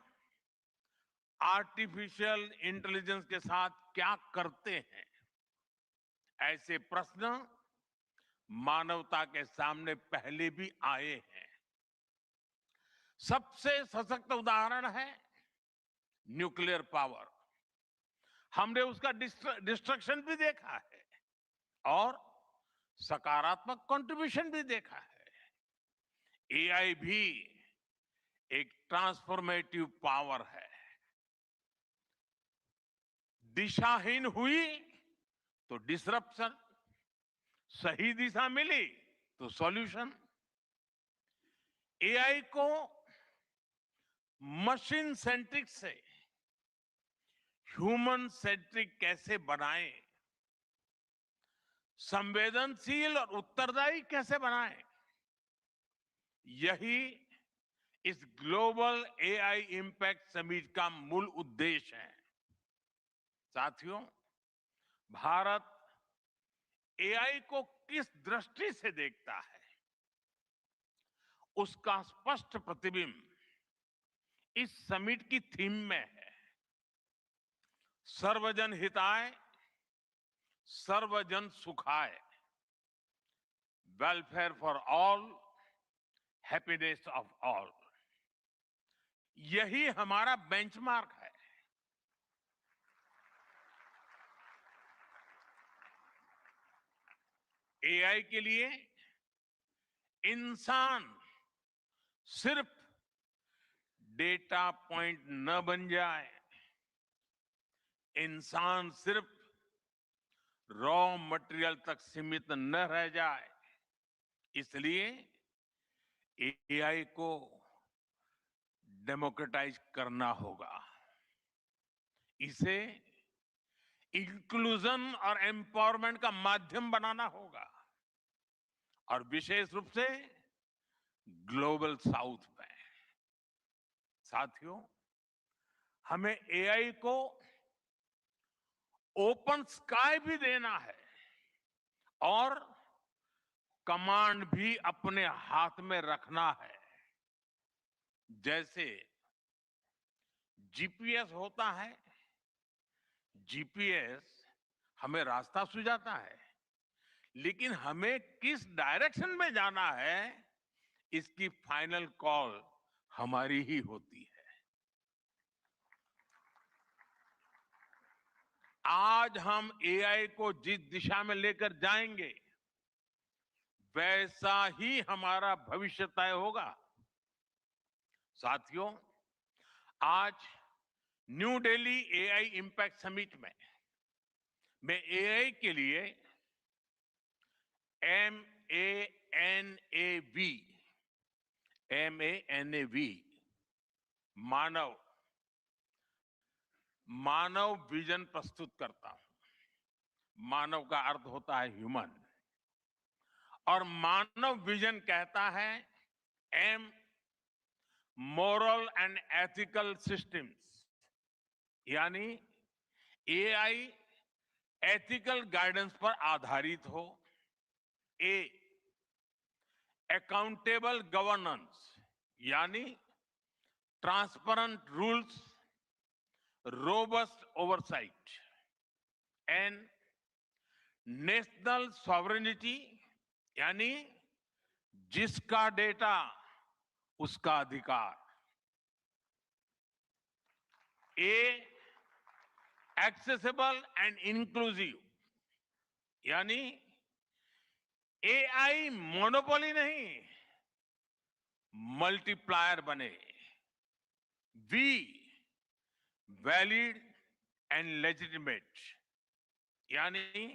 आर्टिफिशियल इंटेलिजेंस के साथ क्या करते हैं। ऐसे प्रश्न मानवता के सामने पहले भी आए हैं। सबसे सशक्त उदाहरण है न्यूक्लियर पावर। हमने उसका डिस्ट्रक्शन भी देखा है और सकारात्मक कंट्रीब्यूशन भी देखा है। एआई भी एक ट्रांसफॉर्मेटिव पावर है। दिशाहीन हुई तो डिसरप्शन, सही दिशा मिली तो सॉल्यूशन। एआई को मशीन सेंट्रिक से ह्यूमन सेंट्रिक कैसे बनाएं, संवेदनशील और उत्तरदायी कैसे बनाएं, यही इस ग्लोबल एआई इंपैक्ट समिट का मूल उद्देश्य है। साथियों, भारत एआई को किस दृष्टि से देखता है, उसका स्पष्ट प्रतिबिंब इस समिट की थीम में है। सर्वजन हिताय, सर्वजन सुखाय, welfare for all, happiness of all. यही हमारा बेंचमार्क है। एआई के लिए इंसान सिर्फ डेटा पॉइंट न बन जाए, इंसान सिर्फ रॉ मटेरियल तक सीमित न रह जाए, इसलिए एआई को डेमोक्रेटाइज करना होगा, इसे इंक्लूजन और एम्पावरमेंट का माध्यम बनाना होगा, और विशेष रूप से ग्लोबल साउथ में। साथियों, हमें एआई को ओपन स्काई भी देना है और कमांड भी अपने हाथ में रखना है। जैसे जीपीएस होता है, जीपीएस हमें रास्ता सुझाता है, लेकिन हमें किस डायरेक्शन में जाना है, इसकी फाइनल कॉल हमारी ही होती है। आज हम एआई को जिस दिशा में लेकर जाएंगे, वैसा ही हमारा भविष्य तय होगा। साथियों, आज new Delhi AI impact summit में मैं एआई के लिए MANAV मानव विजन प्रस्तुत करता हूं। मानव का अर्थ होता है ह्यूमन, और मानव विजन कहता है M moral and ethical systems, यानी एआई एथिकल गाइडेंस पर आधारित हो। ए अकाउंटेबल गवर्नेंस, यानी transparent rules, robust oversight. And national sovereignty, यानी जिसका डेटा उसका अधिकार। ए एक्सेसिबल एंड इंक्लूसिव, यानी एआई मोनोपोली नहीं, मल्टीप्लायर बने। वी वैलिड एंड लेजिटिमेट, यानी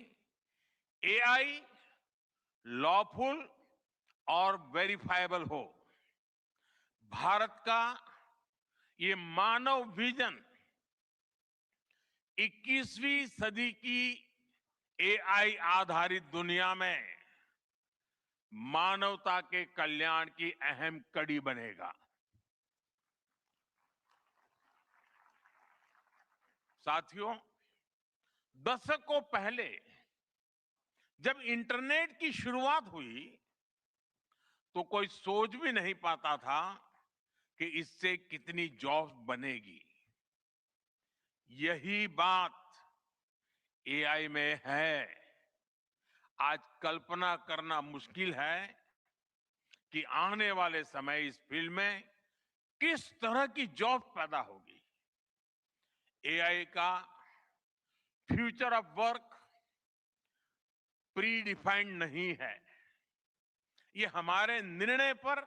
एआई लॉफुल और वेरीफाइबल हो। भारत का ये मानव विजन 21वीं सदी की एआई आधारित दुनिया में मानवता के कल्याण की अहम कड़ी बनेगा। साथियों, दशकों पहले जब इंटरनेट की शुरुआत हुई, तो कोई सोच भी नहीं पाता था कि इससे कितनी जॉब्स बनेगी। यही बात एआई में है। आज कल्पना करना मुश्किल है कि आने वाले समय इस फील्ड में किस तरह की जॉब पैदा होगी। एआई का future of work pre defined नहीं है। ये हमारे निर्णय पर,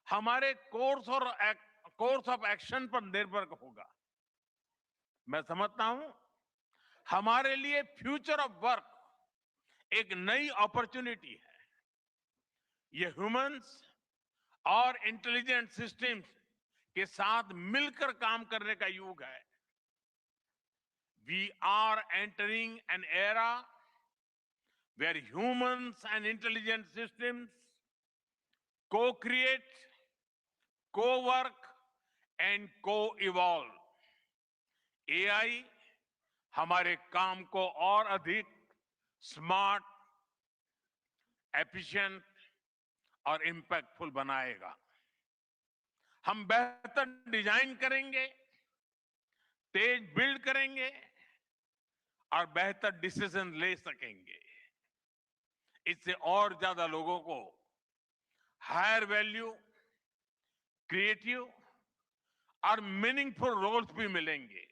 हमारे कोर्स ऑफ एक्शन पर निर्भर होगा। मैं समझता हूं हमारे लिए फ्यूचर ऑफ वर्क एक नई अपॉर्चुनिटी है। ये ह्यूमंस और इंटेलिजेंट सिस्टम्स के साथ मिलकर काम करने का युग है। We are entering an era where humans and intelligent systems co-create, co-work and co-evolve। AI हमारे काम को और अधिक स्मार्ट, एफिशिएंट और इम्पैक्टफुल बनाएगा। हम बेहतर डिजाइन करेंगे, तेज बिल्ड करेंगे और बेहतर डिसीजन ले सकेंगे। इससे और ज्यादा लोगों को हायर वैल्यू, क्रिएटिव और मीनिंगफुल रोल्स भी मिलेंगे।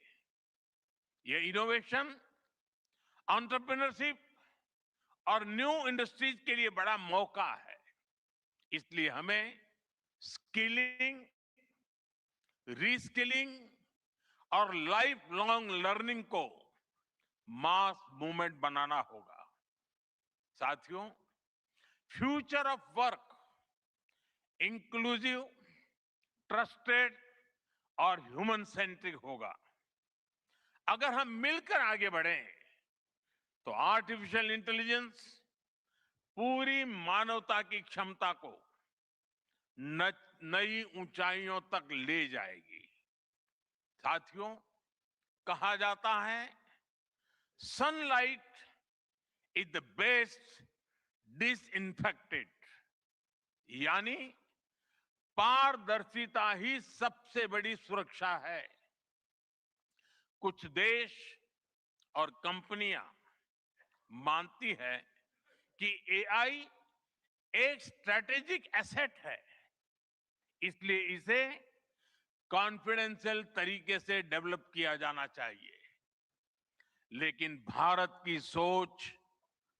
ये इनोवेशन, एंटरप्रेन्योरशिप और न्यू इंडस्ट्रीज के लिए बड़ा मौका है। इसलिए हमें स्किलिंग, रीस्किलिंग और लाइफ लॉन्ग लर्निंग को मास मूवमेंट बनाना होगा। साथियों, future of work inclusive, trusted और ह्यूमन सेंट्रिक होगा। अगर हम मिलकर आगे बढ़ें तो आर्टिफिशियल इंटेलिजेंस पूरी मानवता की क्षमता को नई ऊंचाइयों तक ले जाएगी। साथियों, कहा जाता है sunlight is the best disinfected, यानी पारदर्शिता ही सबसे बड़ी सुरक्षा है। कुछ देश और कंपनियां मानती है कि एआई एक स्ट्रैटेजिक एसेट है, इसलिए इसे कॉन्फिडेंशियल तरीके से डेवलप किया जाना चाहिए। लेकिन भारत की सोच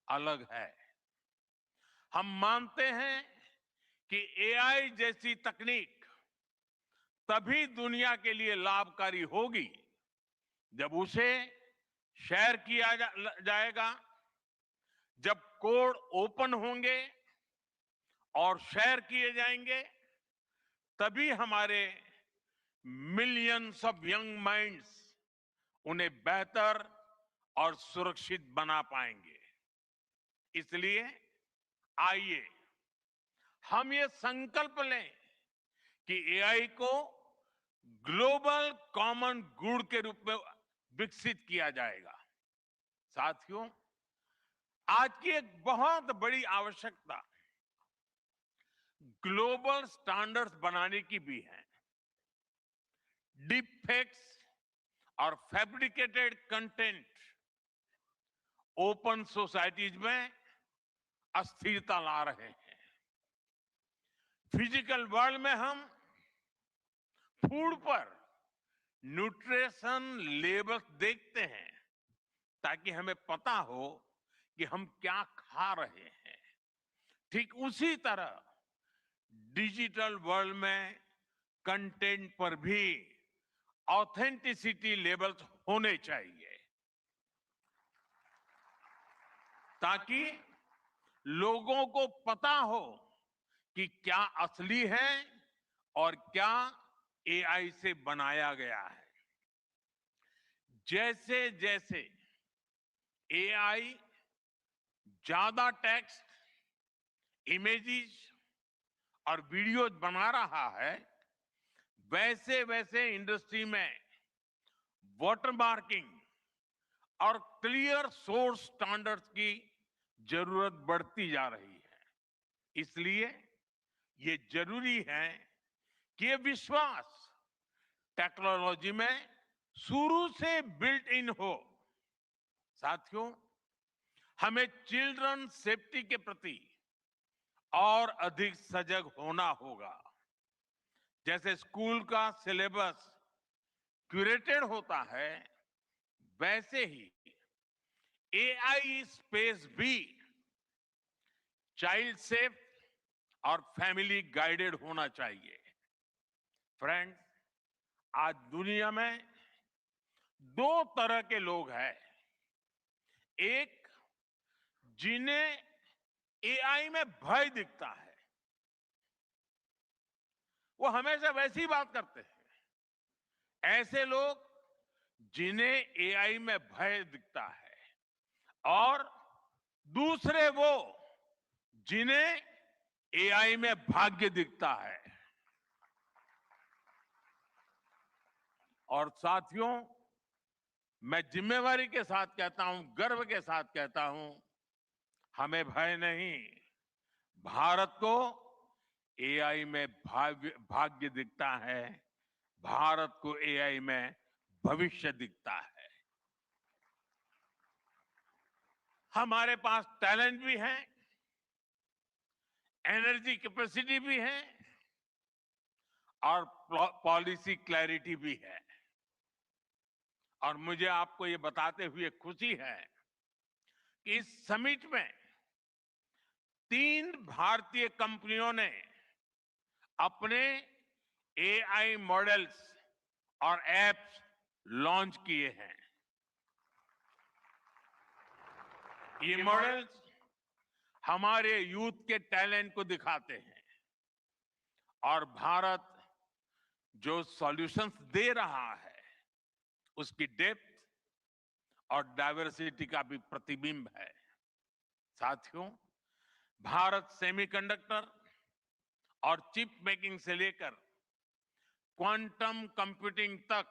अलग है। हम मानते हैं कि एआई जैसी तकनीक तभी दुनिया के लिए लाभकारी होगी जब उसे शेयर किया जाएगा, जब कोड ओपन होंगे और शेयर किए जाएंगे, तभी हमारे मिलियंस ऑफ यंग माइंड्स उन्हें बेहतर और सुरक्षित बना पाएंगे। इसलिए आइए हम ये संकल्प लें कि एआई को ग्लोबल कॉमन गुड के रूप में विकसित किया जाएगा। साथियों, आज की एक बहुत बड़ी आवश्यकता ग्लोबल स्टैंडर्ड्स बनाने की भी है। डीप फेक्स और फैब्रिकेटेड कंटेंट ओपन सोसाइटीज में अस्थिरता ला रहे हैं। फिजिकल वर्ल्ड में हम फूड पर न्यूट्रिशन लेबल्स देखते हैं ताकि हमें पता हो कि हम क्या खा रहे हैं। ठीक उसी तरह डिजिटल वर्ल्ड में कंटेंट पर भी ऑथेंटिसिटी लेबल्स होने चाहिए ताकि लोगों को पता हो कि क्या असली है और क्या एआई से बनाया गया है। जैसे जैसे एआई ज्यादा टेक्स्ट, इमेजेस और वीडियोज बना रहा है, वैसे वैसे इंडस्ट्री में वाटरमार्किंग और क्लियर सोर्स स्टैंडर्ड्स की जरूरत बढ़ती जा रही है। इसलिए ये जरूरी है कि ये विश्वास टेक्नोलॉजी में शुरू से बिल्ट इन हो। साथियों, हमें चिल्ड्रन सेफ्टी के प्रति और अधिक सजग होना होगा। जैसे स्कूल का सिलेबस क्यूरेटेड होता है, वैसे ही एआई स्पेस भी चाइल्ड सेफ और फैमिली गाइडेड होना चाहिए। फ्रेंड्स, आज दुनिया में दो तरह के लोग हैं। एक, जिन्हें एआई में भय दिखता है, वो हमेशा वैसी बात करते हैं। ऐसे लोग जिन्हें एआई में भय दिखता है, और दूसरे वो जिन्हें एआई में भाग्य दिखता है। और साथियों, मैं जिम्मेवारी के साथ कहता हूं, गर्व के साथ कहता हूं, हमें भय नहीं, भारत को एआई में भाग्य दिखता है, भारत को एआई में भविष्य दिखता है। हमारे पास टैलेंट भी है, एनर्जी कैपेसिटी भी है और पॉलिसी क्लैरिटी भी है। और मुझे आपको ये बताते हुए खुशी है कि इस समिट में 3 भारतीय कंपनियों ने अपने एआई मॉडल्स और एप्स लॉन्च किए हैं। ये मॉडल्स हमारे यूथ के टैलेंट को दिखाते हैं और भारत जो सॉल्यूशंस दे रहा है उसकी डेप्थ और डाइवर्सिटी का भी प्रतिबिंब है। साथियों, भारत सेमीकंडक्टर और चिप मेकिंग से लेकर क्वांटम कंप्यूटिंग तक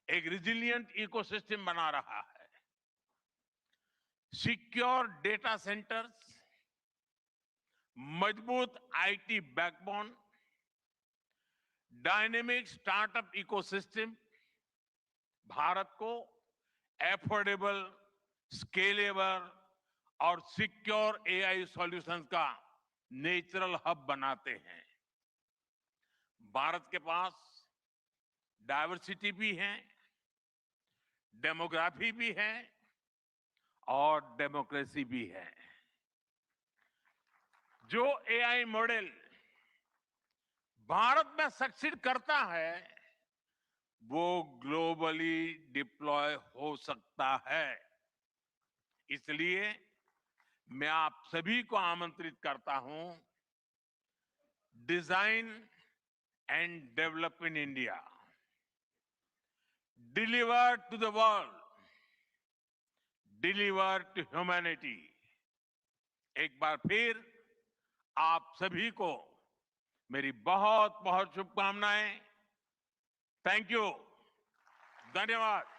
एक रिजिलियंट इकोसिस्टम बना रहा है। सिक्योर डेटा सेंटर्स, मजबूत IT backbone, dynamic startup ecosystem Bharat को एफोर्डेबल, स्केलेबल और सिक्योर एआई सॉल्यूशंस का नेचुरल हब बनाते हैं। भारत के पास डाइवर्सिटी भी है, डेमोग्राफी भी है और डेमोक्रेसी भी है। जो एआई मॉडल भारत में सक्सीड करता है वो ग्लोबली डिप्लॉय हो सकता है। इसलिए मैं आप सभी को आमंत्रित करता हूं, design and develop in India, deliver to the world, deliver to humanity. एक बार फिर आप सभी को मेरी बहुत बहुत शुभकामनाएं। थैंक यू, धन्यवाद।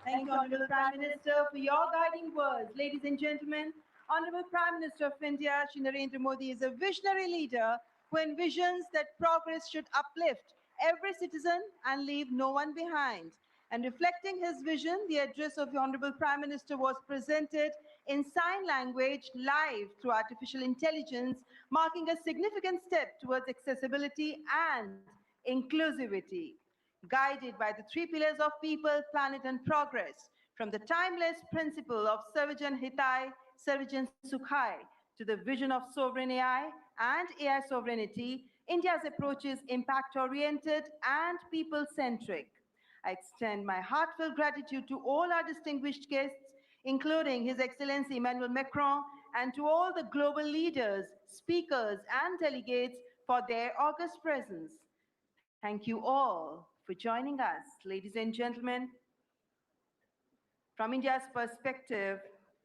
Thank you, Honorable Prime Minister, for your guiding words. Ladies and gentlemen, Honorable Prime Minister of India, Shri Narendra Modi, is a visionary leader who envisions that progress should uplift every citizen and leave no one behind. And reflecting his vision, the address of the Honorable Prime Minister was presented in sign language live through artificial intelligence, marking a significant step towards accessibility and inclusivity. Guided by the 3 pillars of people, planet, and progress, from the timeless principle of Sarvajan Hitai, Sarvajan Sukhai, to the vision of sovereign AI and AI sovereignty, India's approach is impact-oriented and people-centric. I extend my heartfelt gratitude to all our distinguished guests, including His Excellency Emmanuel Macron, and to all the global leaders, speakers, and delegates for their august presence. Thank you all for joining us. Ladies and gentlemen, from India's perspective,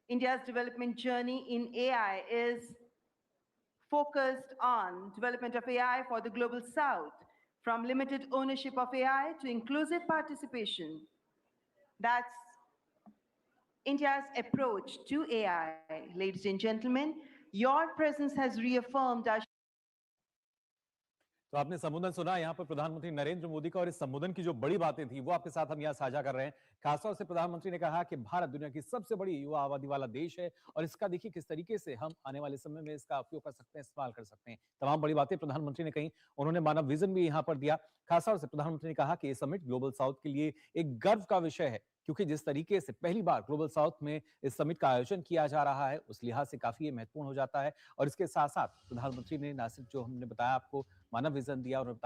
India's development journey in AI is focused on development of AI for the global south, from limited ownership of AI to inclusive participation. That's India's approach to AI. Ladies and gentlemen, your presence has reaffirmed our तो आपने संबोधन सुना यहाँ पर प्रधानमंत्री नरेंद्र मोदी का, और इस संबोधन की जो बड़ी बातें थी वो आपके साथ हम यहाँ साझा कर रहे हैं। खासतौर से प्रधानमंत्री ने कहा कि भारत दुनिया की सबसे बड़ी युवा आबादी वाला देश है और इसका देखिए किस तरीके से हम आने वाले समय में इसका उपयोग कर सकते हैं, इस्तेमाल कर सकते हैं। तमाम बड़ी बातें प्रधानमंत्री ने कही। उन्होंने मानव विजन भी यहाँ पर दिया। खासतौर से प्रधानमंत्री ने कहा कि ये समिट ग्लोबल साउथ के लिए एक गर्व का विषय है, क्योंकि जिस तरीके से पहली बार ग्लोबल साउथ में इस समिट का आयोजन किया जा रहा है उस लिहाज से काफी महत्वपूर्ण हो जाता है। और इसके साथ साथ प्रधानमंत्री ने ना सिर्फ जो हमने बताया आपको मानव विजन दिया और